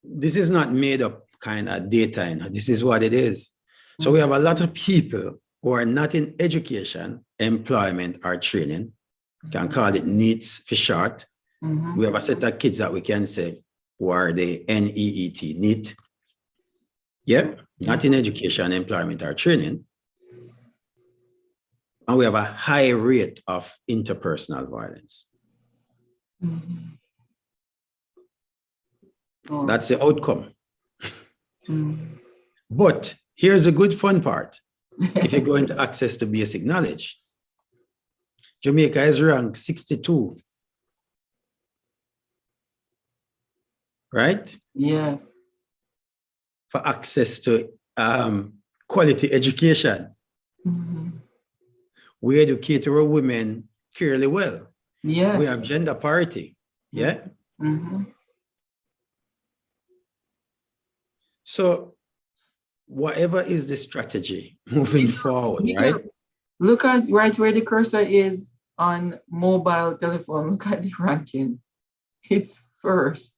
this is not made up kind of data, you know, this is what it is. So we have a lot of people who are not in education, employment, or training. You can call it NEETs for short. Mhm. We have a set of kids that we can say who are the NEET, NEET. Yep, not in education, employment, or training. And we have a high rate of interpersonal violence. Mhm. Oh. That's the outcome. Mhm. But here's the good fun part. If you go into access to basic knowledge, Jamaica is ranked 62, right? Yes. For access to quality education. Mhm. We educate our women fairly well. Yes. We have gender parity. Yeah. Mhm. So whatever is the strategy moving forward, Yeah. right? Look at right where the cursor is on mobile telephone. Look at the ranking. It's first.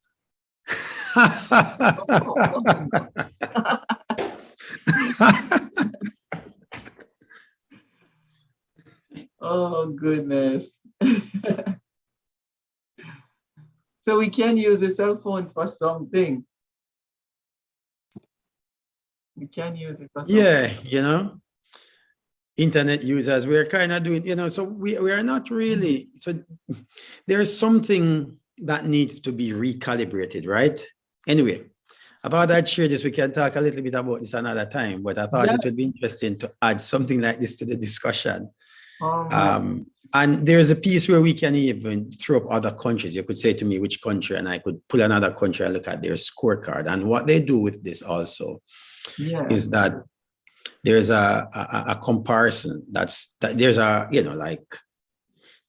Oh, goodness. So we can use the cell phones for something. We can use it for something. Yeah, you know, internet users, we're kind of doing, you know, so we are not really, so there's something that needs to be recalibrated, right? Anyway, about that share this, we can talk a little bit about this another time, but I thought it would be interesting to add something like this to the discussion. And there's a piece where we can even throw up other countries. You could say to me which country, and I could pull another country and look at their scorecard. And what they do with this also is that there's a comparison that there's a, you know, like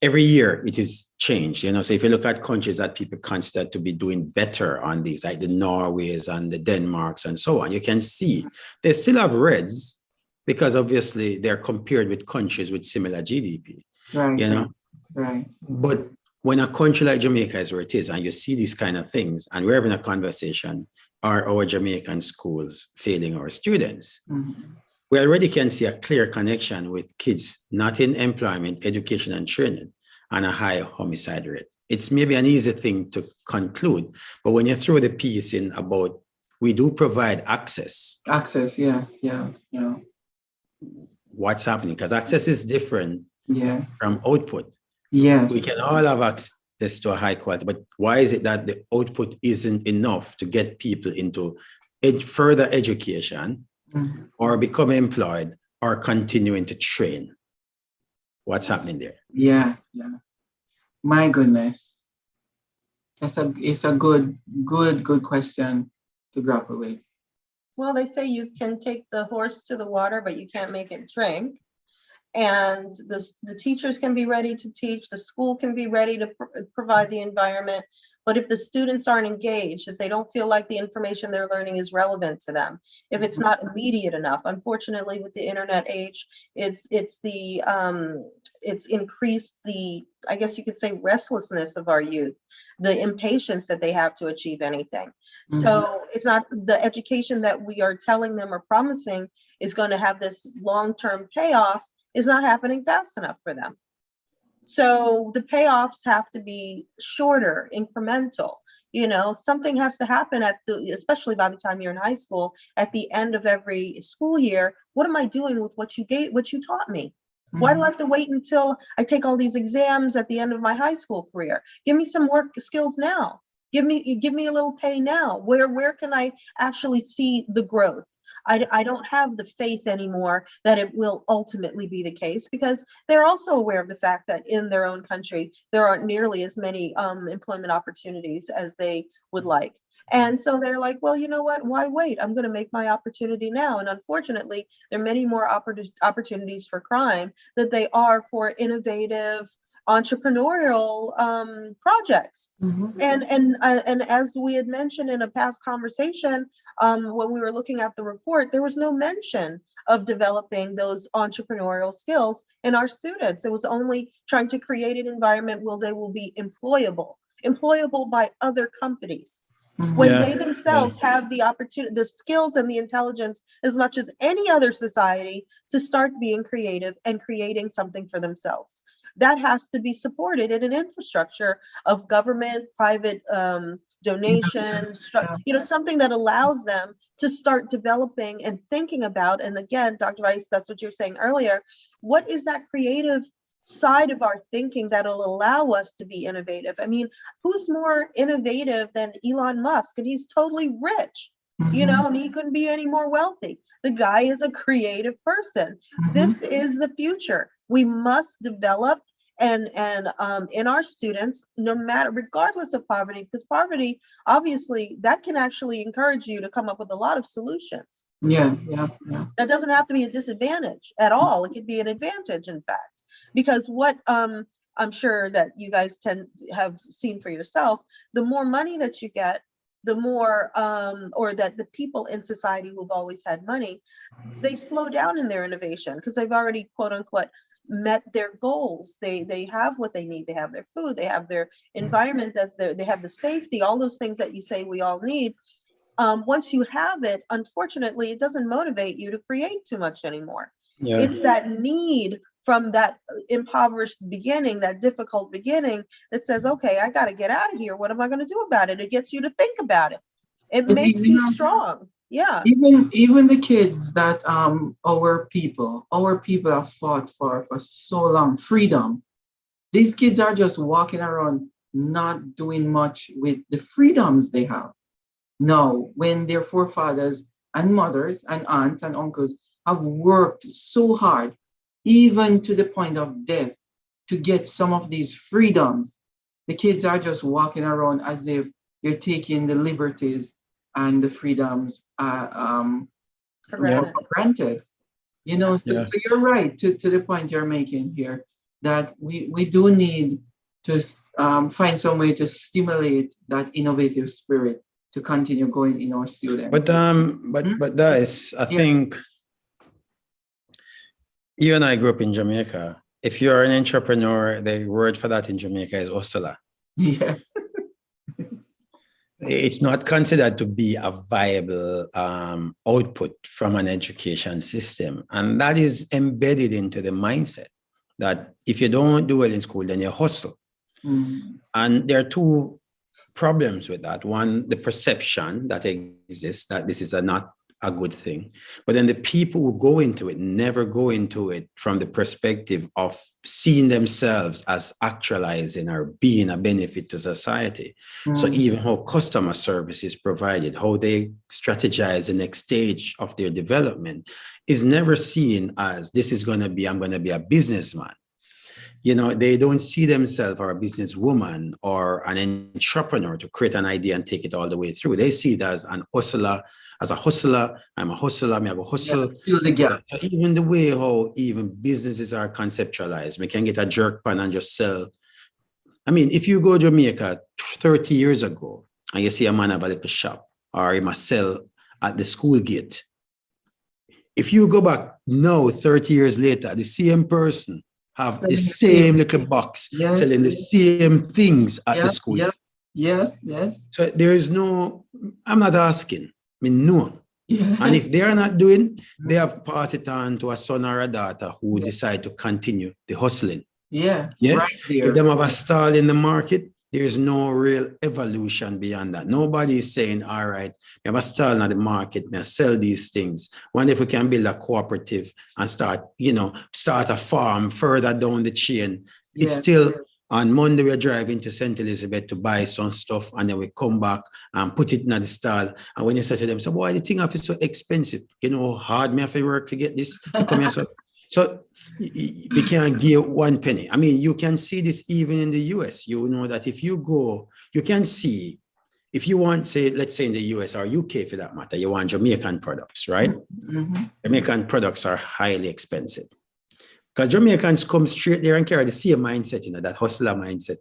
every year it is changed, you know. So if you look at countries that people consider to be doing better on these, like the Norways and the Denmarks and so on, you can see they still have reds because obviously they're compared with countries with similar GDP, Right. you know. Right. But when a country like Jamaica is where it is, and you see these kind of things, and we're having a conversation, are our Jamaican schools failing our students? Mhm. We already can see a clear connection with kids not in employment, education, and training, and a high homicide rate. It's maybe an easy thing to conclude, but when you throw the piece in about we do provide access. Access, yeah. What's happening? Because access is different from output. Yes. We can all have access to a high quality, but why is it that the output isn't enough to get people into further education, or become employed, or continuing to train? What's happening there? Yeah. My goodness. It's a good question to grapple with. Well, they say you can take the horse to the water, but you can't make it drink. And the teachers can be ready to teach, the school can be ready to provide the environment. But if the students aren't engaged, if they don't feel like the information they're learning is relevant to them, if it's not immediate enough, unfortunately, with the internet age, it's increased the, I guess you could say, restlessness of our youth, the impatience that they have to achieve anything. So it's not the education that we are telling them or promising is going to have this long-term payoff is not happening fast enough for them. So the payoffs have to be shorter, incremental. You know, something has to happen especially by the time you're in high school, at the end of every school year. What am I doing with what you taught me? Why do I have to wait until I take all these exams at the end of my high school career? Give me some work skills now. Give me a little pay now. Where can I actually see the growth? I don't have the faith anymore that it will ultimately be the case, because they're also aware of the fact that in their own country, there aren't nearly as many employment opportunities as they would like. And so they're like, well, you know what? Why wait? I'm going to make my opportunity now. And unfortunately, there are many more opportunities for crime than they are for innovative entrepreneurial projects. And as we had mentioned in a past conversation, when we were looking at the report, there was no mention of developing those entrepreneurial skills in our students. It was only trying to create an environment where they will be employable by other companies. when Yeah, they themselves have the opportunity, the skills and the intelligence as much as any other society to start being creative and creating something for themselves. That has to be supported in an infrastructure of government, private donation, something that allows them to start developing and thinking about. And again, Dr. Weiss, that's what you were saying earlier. What is that creative side of our thinking that'll allow us to be innovative? I mean, who's more innovative than Elon Musk? And he's totally rich. I mean, he couldn't be any more wealthy. The guy is a creative person. This is the future. We must develop and in our students, no matter, regardless of poverty, because poverty, obviously, that can actually encourage you to come up with a lot of solutions. Yeah. That doesn't have to be a disadvantage at all. It could be an advantage, in fact, because what I'm sure that you guys have seen for yourself, the more money that you get, the more or that the people in society who've always had money, they slow down in their innovation because they've already, quote unquote, met their goals. They have what they need. They have their food, they have their environment, that they have the safety, all those things that you say we all need. Once you have it, unfortunately, it doesn't motivate you to create too much anymore. yeah. It's that need from that impoverished beginning, that difficult beginning, that says, okay, I got to get out of here. What am I going to do about it? It gets you to think about it. It But makes you strong. Yeah. Even the kids that our people have fought for so long, freedom. These kids are just walking around not doing much with the freedoms they have. Now, when their forefathers and mothers and aunts and uncles have worked so hard, even to the point of death, to get some of these freedoms, the kids are just walking around as if they're taking the liberties and the freedoms for granted. So you're right to the point you're making here, that we do need to find some way to stimulate that innovative spirit to continue going in our students. But Dice, I think you and I grew up in Jamaica. If you're an entrepreneur, the word for that in Jamaica is hustler. Yeah. It's not considered to be a viable output from an education system. And that is embedded into the mindset that if you don't do well in school, then you hustle. And there are two problems with that. One, the perception that exists that this is not a good thing. But then the people who go into it never go into it from the perspective of seeing themselves as actualizing or being a benefit to society. So even how customer service is provided, how they strategize the next stage of their development is never seen as this is going to be, I'm going to be a businessman. They don't see themselves or a businesswoman or an entrepreneur to create an idea and take it all the way through. They see it as an hustler. As a hustler, I'm a hustler, I have a hustle. Fill the gap. Even the way how even businesses are conceptualized, we can get a jerk pan and just sell. I mean, if you go to Jamaica 30 years ago and you see a man have a little shop or he must sell at the school gate, if you go back now, 30 years later, the same person have the same little box selling the same things at the school. Yes. So there is no, I'm not asking. I mean, no. Yeah. And if they are not doing, they have passed it on to a son or a daughter who decide to continue the hustling. Yeah. Right there. If them have a stall in the market, there's no real evolution beyond that. Nobody is saying, all right, we have a stall in the market, we sell these things. Wonder if we can build a cooperative and start a farm further down the chain. It's still on Monday, we're driving to St. Elizabeth to buy some stuff, and then we come back and put it in the stall. And when you say to them, so why the thing is so expensive? You know how hard me have to work to get this? To come here, so we can't give 1 penny. I mean, you can see this even in the US. You know that if you go, you can see, if you want, say, let's say in the US or UK for that matter, you want Jamaican products, right? Jamaican products are highly expensive. Because Jamaicans come straight there and carry the same mindset, that hustler mindset.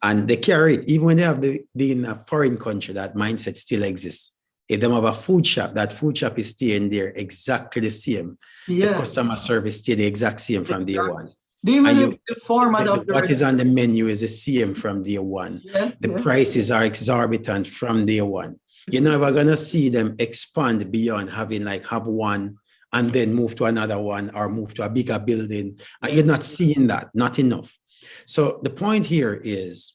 And they carry it, even when they have in a foreign country, that mindset still exists. If they have a food shop, that food shop is staying there exactly the same. The customer service stay the exact same from day one. Even And you, the format of the what is on the menu is the same from day one. yes, The yes. prices are exorbitant from day one. You're never gonna see them expand beyond having like have one and then move to another one or move to a bigger building. And you're not seeing that, not enough. So the point here is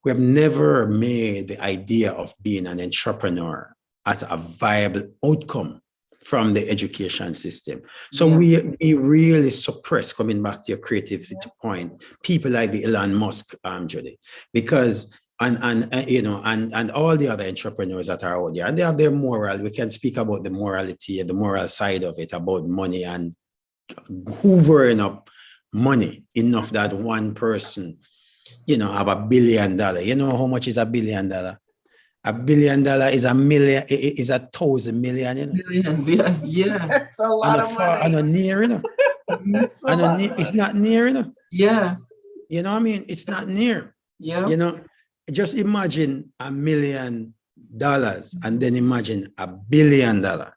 we have never made the idea of being an entrepreneur as a viable outcome from the education system. So Yeah. we really suppress, coming back to your creativity point, people like the Elon Musk, Judy, because and all the other entrepreneurs that are out there, and they have their moral. We can speak about the morality and the moral side of it, about money and hoovering up money enough that one person, have $1 billion. You know how much is $1 billion? $1 billion is a million, is 1,000 million, Millions, yeah, yeah. That's a lot of money. And a near, Mhm. It's a lot of it's money. not near, Yeah, You know what I mean? It's not near. yeah. Just imagine $1 million and then imagine $1 billion. Mhm.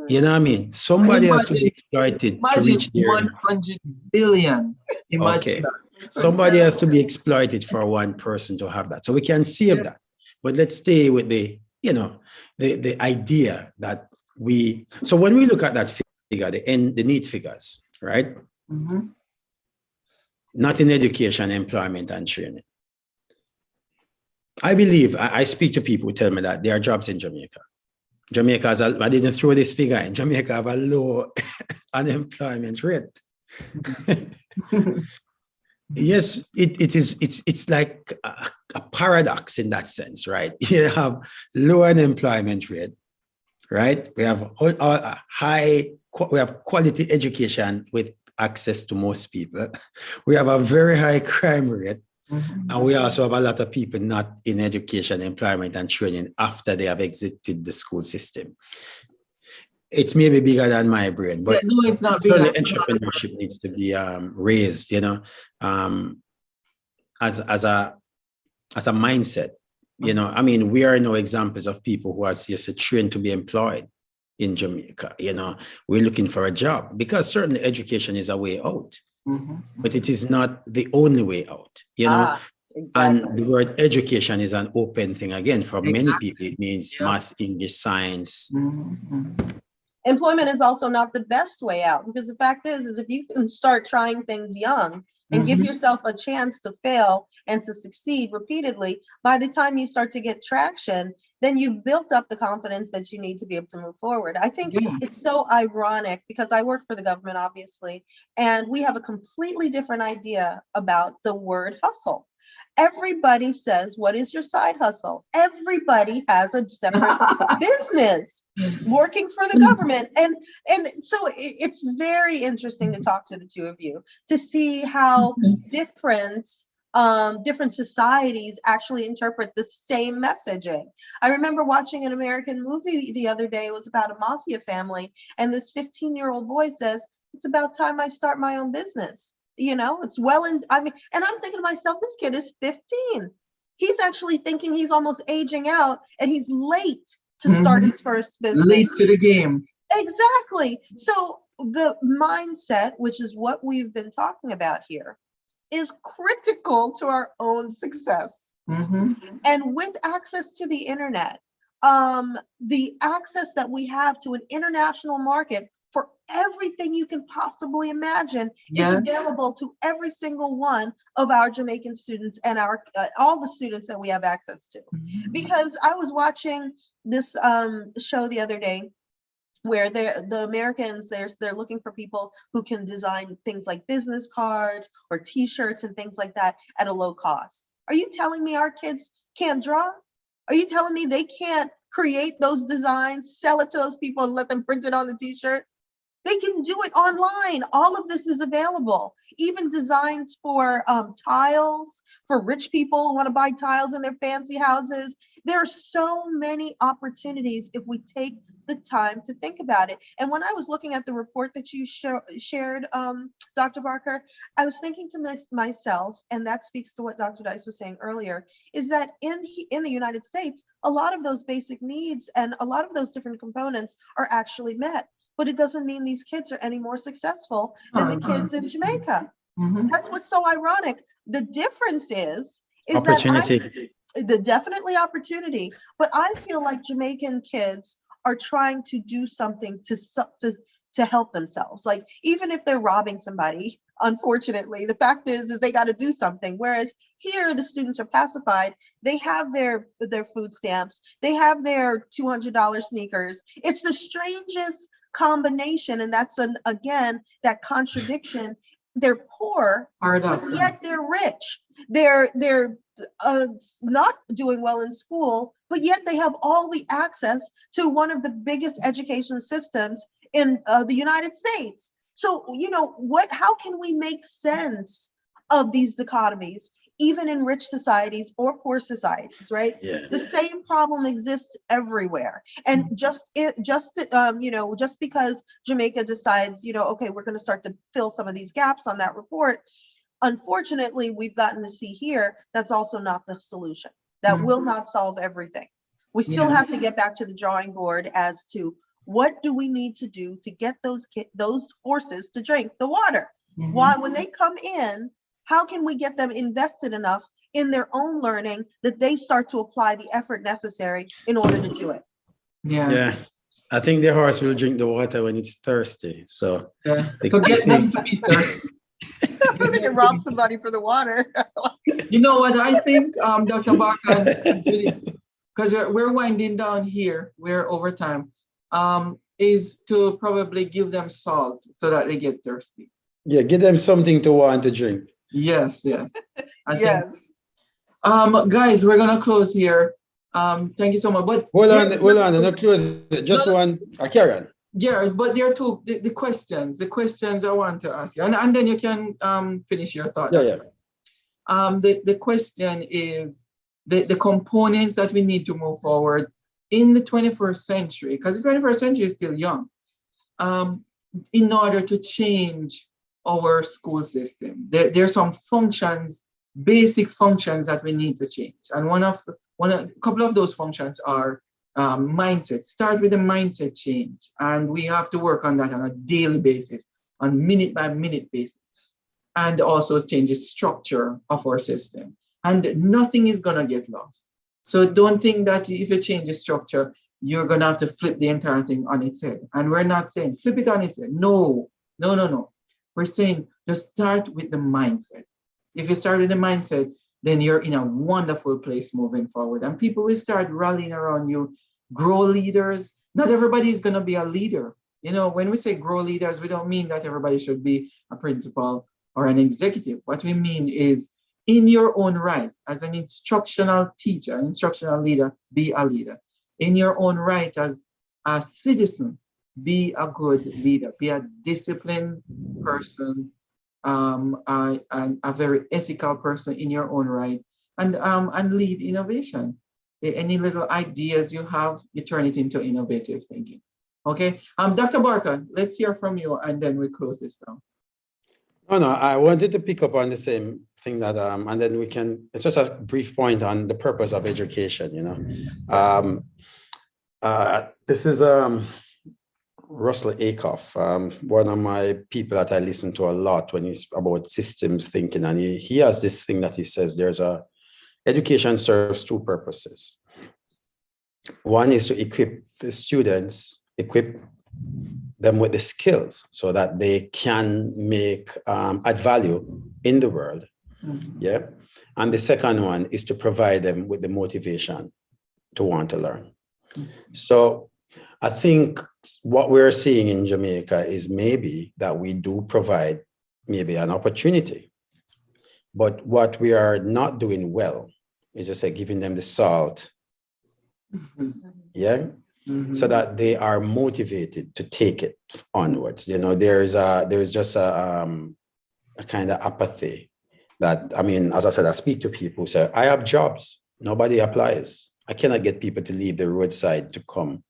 You know what I mean? Somebody has to be exploited to Imagine reach there. 100 billion. Imagine Okay. that. Somebody has to be exploited for one person to have that. So we can save that. But let's stay with the idea that so when we look at that figure, the need figures, right? Mhm. Not in education, employment, and training. I believe, I speak to people who tell me that there are jobs in Jamaica. Jamaica has I didn't throw this figure in. Jamaica have a low unemployment rate. Yes, it's like a paradox in that sense, right? You have low unemployment rate, right? We have we have quality education with access to most people. We have a very high crime rate. Mhm. And we also have a lot of people not in education, employment, and training after they have exited the school system. It's maybe bigger than my brain, but No, it's not big. certainly entrepreneurship needs to be raised, as a mindset. I mean, we are no examples of people who are just trained to be employed in Jamaica. We're looking for a job because certainly education is a way out. Mhm. But it is not the only way out, Exactly. And the word education is an open thing again for many Exactly. people. It means Yeah. math, English, science. Mhm. Mhm. Employment is also not the best way out, because the fact is if you can start trying things young and give Mhm. yourself a chance to fail and to succeed repeatedly, by the time you start to get traction, then you've built up the confidence that you need to be able to move forward. I think Yeah. it's so ironic because I work for the government, obviously, and we have a completely different idea about the word hustle. Everybody says, what is your side hustle? Everybody has a separate business working for the government. And so it's very interesting to talk to the two of you to see how different different societies actually interpret the same messaging. I remember watching an American movie the other day. It was about a mafia family, and this 15-year-old boy says, it's about time I start my own business. It's and I'm thinking to myself, this kid is 15. He's actually thinking he's almost aging out and he's late to start his first business. Late to the game. Exactly. So the mindset, which is what we've been talking about here, is critical to our own success. Mhm. And with access to the internet, the access that we have to an international market for everything you can possibly imagine is available to every single one of our Jamaican students and our all the students that we have access to. Because I was watching this show the other day where the Americans, they're looking for people who can design things like business cards or T-shirts and things like that at a low cost. Are you telling me our kids can't draw? Are you telling me they can't create those designs, sell it to those people, and let them print it on the T-shirt? They can do it online. All of this is available. Even designs for tiles, for rich people who want to buy tiles in their fancy houses. There are so many opportunities if we take the time to think about it. And when I was looking at the report that you shared, Dr. Barker, I was thinking to myself, and that speaks to what Dr. Dice was saying earlier, is that in the United States, a lot of those basic needs and a lot of those different components are actually met. But it doesn't mean these kids are any more successful than the kids in Jamaica. Mhm. That's what's so ironic. The difference is Opportunity. the definitely opportunity, but I feel like Jamaican kids are trying to do something to help themselves. Like even if they're robbing somebody, unfortunately, the fact is they got to do something. Whereas here, the students are pacified. They have their food stamps. They have their $200 sneakers. It's the strangest combination, and that's again that contradiction. They're poor, but Paradox. yet they're rich. They're uh, not doing well in school, but yet they have all the access to one of the biggest education systems in the United States. So, how can we make sense of these dichotomies, even in rich societies or poor societies, right? Yeah. The same problem exists everywhere. And just because Jamaica decides, okay, we're going to start to fill some of these gaps on that report, unfortunately, we've gotten to see here that's also not the solution. That will not solve everything. We still have to get back to the drawing board as to what do we need to do to get those horses to drink the water. Why, when they come in, how can we get them invested enough in their own learning that they start to apply the effort necessary in order to do it? Yeah. I think the horse will drink the water when it's thirsty. So So get them to be thirsty. They can rob somebody for the water. You know what I think, Dr. Barker and Judy, because we're winding down here, we're over time, is to probably give them salt so that they get thirsty. Yeah, give them something to want to drink. Yes. I Yes. think. Guys, we're gonna close here. Thank you so much. But Hold on, not close. Just one. Carry on. Yeah, but there are the questions I want to ask you, and then you can finish your thought. Yeah. The question is the components that we need to move forward in the 21st century, because the 21st century is still young, in order to change our school system. There are some functions, basic functions that we need to change, and a couple of those functions are mindset. Start with a mindset change, and we have to work on that on a daily basis, on minute by minute basis, and also change the structure of our system. And nothing is gonna get lost. So don't think that if you change the structure, you're gonna have to flip the entire thing on its head. And we're not saying flip it on its head. No. We're saying just start with the mindset. If you start with the mindset, then you're in a wonderful place moving forward. And people will start rallying around you. Grow leaders. Not everybody is going to be a leader. When we say grow leaders, we don't mean that everybody should be a principal or an executive. What we mean is, in your own right, as an instructional teacher, an instructional leader, be a leader. In your own right, as a citizen, be a good leader. Be a disciplined person, a very ethical person in your own right, and lead innovation. Any little ideas you have, you turn it into innovative thinking. Okay, Dr. Barker, let's hear from you, and then we close this down. No, I wanted to pick up on the same thing that, and then we can. It's just a brief point on the purpose of education. This is Russell Acuff, one of my people that I listen to a lot when he's about systems thinking, and he has this thing that he says education serves two purposes. One is to equip the students, equip them with the skills so that they can add value in the world. Yeah. And the second one is to provide them with the motivation to want to learn. So I think what we're seeing in Jamaica is maybe that we do provide maybe an opportunity, but what we are not doing well is just like giving them the salt, so that they are motivated to take it onwards. There's just a kind of apathy that, as I said, I speak to people who say, I have jobs, nobody applies. I cannot get people to leave the roadside to come.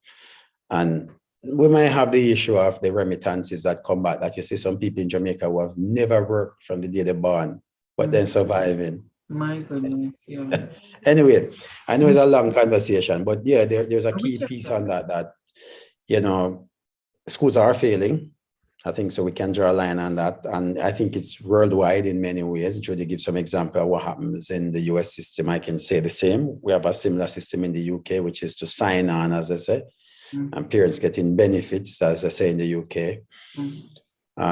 And we might have the issue of the remittances that come back, that you see some people in Jamaica who have never worked from the day they're born, but then surviving. My goodness, yeah. Anyway, I know it's a long conversation, but yeah, there's a key piece on that schools are failing. I think so. We can draw a line on that. And I think it's worldwide in many ways. Judy gives some example of what happens in the US system. I can say the same. We have a similar system in the UK, which is to sign on, as I say, and parents getting benefits, as I say in the UK.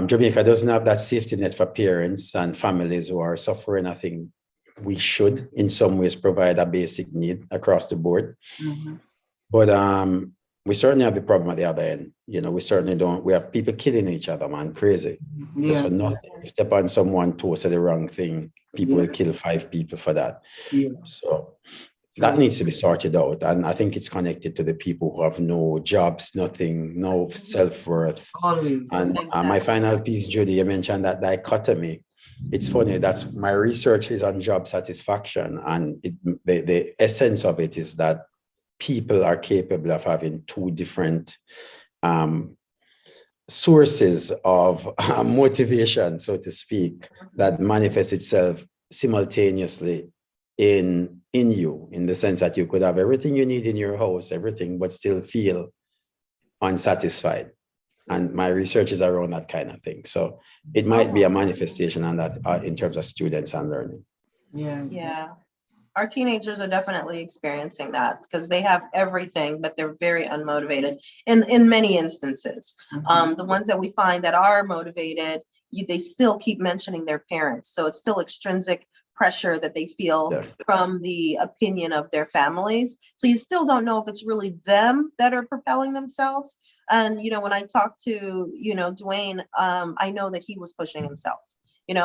Jamaica doesn't have that safety net for parents and families who are suffering. I think we should, in some ways, provide a basic need across the board. But we certainly have the problem at the other end. You know, we certainly don't. We have people killing each other, man, crazy. Just for nothing. Step on someone to say the wrong thing, people will kill 5 people for that. So that needs to be sorted out. And I think it's connected to the people who have no jobs, nothing, no self-worth. And my final piece, Judy, you mentioned that dichotomy. It's funny, that's my research is on job satisfaction. And the essence of it is that people are capable of having 2 different sources of motivation, so to speak, that manifests itself simultaneously in you, in the sense that you could have everything you need in your house, everything, but still feel unsatisfied. And my research is around that kind of thing. So it might be a manifestation on that in terms of students and learning. Yeah. Our teenagers are definitely experiencing that because they have everything, but they're very unmotivated in many instances. The ones that we find that are motivated, they still keep mentioning their parents. So it's still extrinsic pressure that they feel from the opinion of their families. So you still don't know if it's really them that are propelling themselves. And, you know, when I talked to, Dwayne, I know that he was pushing himself,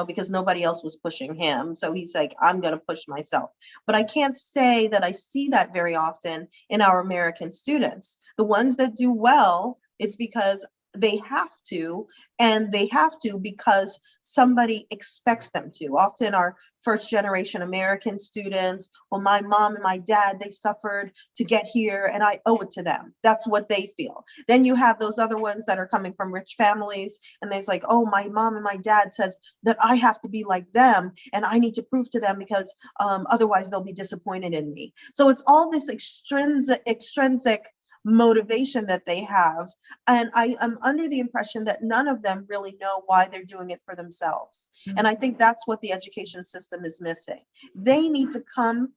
because nobody else was pushing him. So he's like, I'm going to push myself. But I can't say that I see that very often in our American students. The ones that do well, it's because they have to, and they have to because somebody expects them to. Often our first generation American students, well, my mom and my dad, they suffered to get here and I owe it to them. That's what they feel. Then you have those other ones that are coming from rich families and there's like, oh, my mom and my dad says that I have to be like them and I need to prove to them because otherwise they'll be disappointed in me. So it's all this extrinsic motivation that they have. And I am under the impression that none of them really know why they're doing it for themselves. And I think that's what the education system is missing. They need to come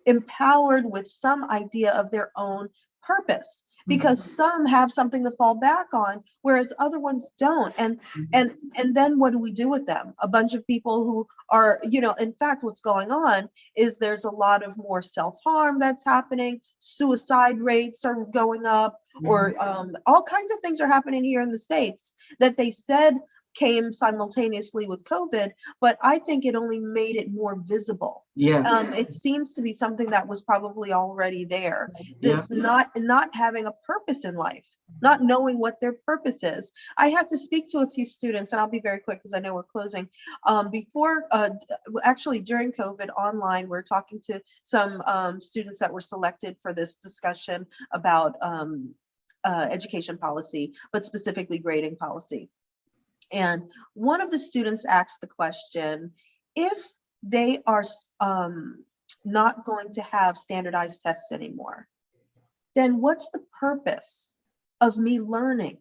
empowered with some idea of their own purpose, because some have something to fall back on, whereas other ones don't. And then what do we do with them? A bunch of people who are, in fact, what's going on is there's a lot of more self-harm that's happening. Suicide rates are going up, or all kinds of things are happening here in the States that they said came simultaneously with COVID, but I think it only made it more visible. It seems to be something that was probably already there. This not having a purpose in life, not knowing what their purpose is. I had to speak to a few students, and I'll be very quick because I know we're closing. Actually during COVID online, we're talking to some students that were selected for this discussion about education policy, but specifically grading policy. And one of the students asked the question, if they are not going to have standardized tests anymore, then what's the purpose of me learning?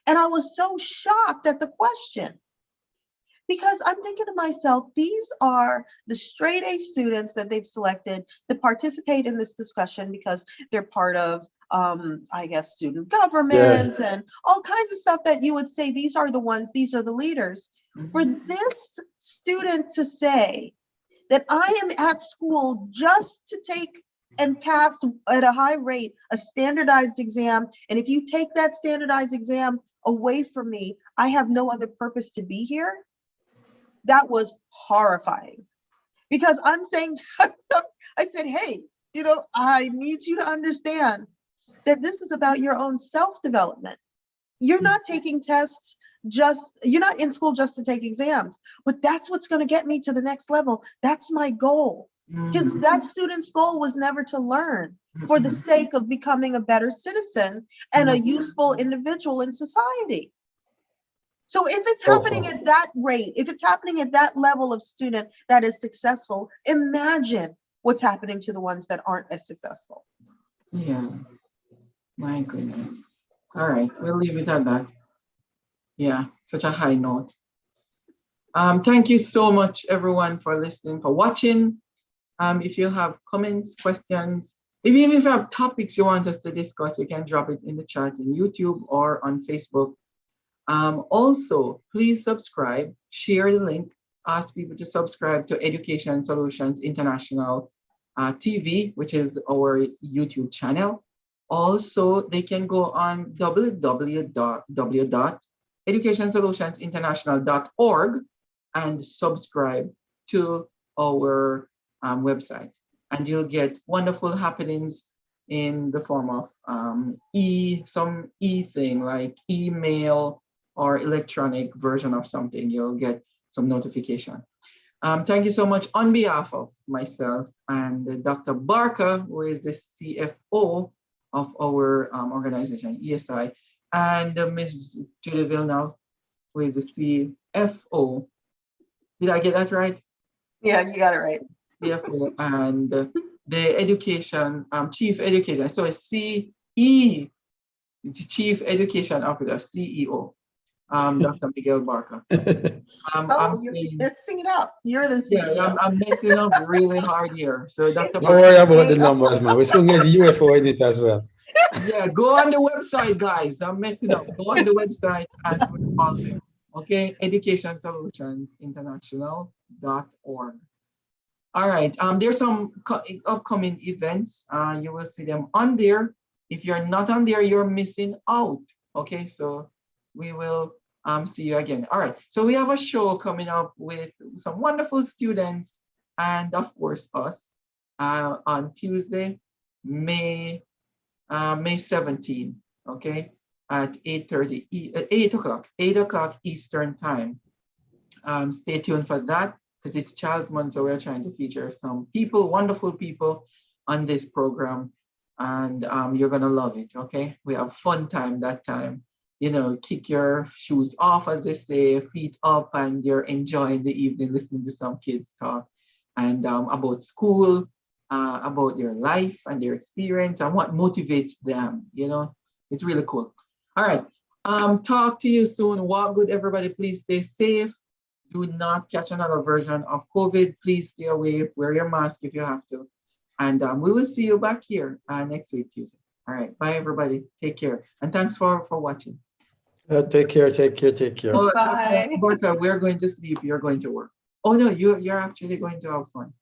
And I was so shocked at the question, because I'm thinking to myself, these are the straight A students that they've selected to participate in this discussion because they're part of I guess, student government and all kinds of stuff that you would say, these are the ones, these are the leaders. For this student to say that I am at school just to take and pass at a high rate a standardized exam, and if you take that standardized exam away from me, I have no other purpose to be here, that was horrifying. Because I'm saying to myself, I said, hey, I need you to understand that this is about your own self-development. You're not taking tests you're not in school just to take exams, but that's what's going to get me to the next level. That's my goal. Because that student's goal was never to learn for the sake of becoming a better citizen and a useful individual in society. So if it's happening at that rate, if it's happening at that level of student that is successful, imagine what's happening to the ones that aren't as successful. My goodness. All right, we'll leave it at that. Yeah, such a high note. Thank you so much, everyone, for listening, for watching. If you have comments, questions, even if you have topics you want us to discuss, you can drop it in the chat in YouTube or on Facebook. Also, please subscribe, share the link, ask people to subscribe to Education Solutions International TV, which is our YouTube channel. Also, they can go on www.educationsolutionsinternational.org and subscribe to our website. And you'll get wonderful happenings in the form of some thing like email or electronic version of something. You'll get some notification. Thank you so much on behalf of myself and Dr. Barker, who is the CFO of our organization, ESI, and Ms. Judy Villeneuve, who is the CFO. Did I get that right? Yeah, you got it right. CFO and the education, chief education. So CE, the chief education officer, CEO, Dr. Miguel Barker. Oh, let's sing it up. You're the CEO. Yeah, I'm messing up really hard here. So Dr. Don't worry about the numbers, man. We're still getting UFO in it as well. Yeah, go on the website, guys. I'm messing up. Go on the website and follow them. Okay, Education Solutions International.org. All right. There's some upcoming events. You will see them on there. If you're not on there, you're missing out. Okay, so we will see you again. All right. So we have a show coming up with some wonderful students and of course us on Tuesday, May 17th. Okay, at 8 o'clock Eastern time. Stay tuned for that, because it's Child's Month, so we're trying to feature some people, wonderful people on this program, and you're gonna love it, okay? We have fun time that time. You know, kick your shoes off, as they say, feet up, and you're enjoying the evening listening to some kids talk and about school, about their life and their experience and what motivates them, you know? It's really cool. All right, talk to you soon. Walk good, everybody. Please stay safe. Do not catch another version of COVID. Please stay away. Wear your mask if you have to. And we will see you back here next week, Tuesday. All right. Bye, everybody. Take care. And thanks for watching. Take care. Oh, Bye. Barca, we're going to sleep. You're going to work. Oh, no, you're actually going to have fun.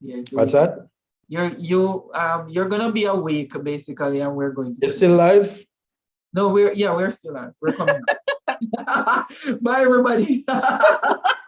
Yeah, so What's that? You're going to be awake, basically, and we're going to It's still live? No, we're still on. We're coming up. Bye, everybody.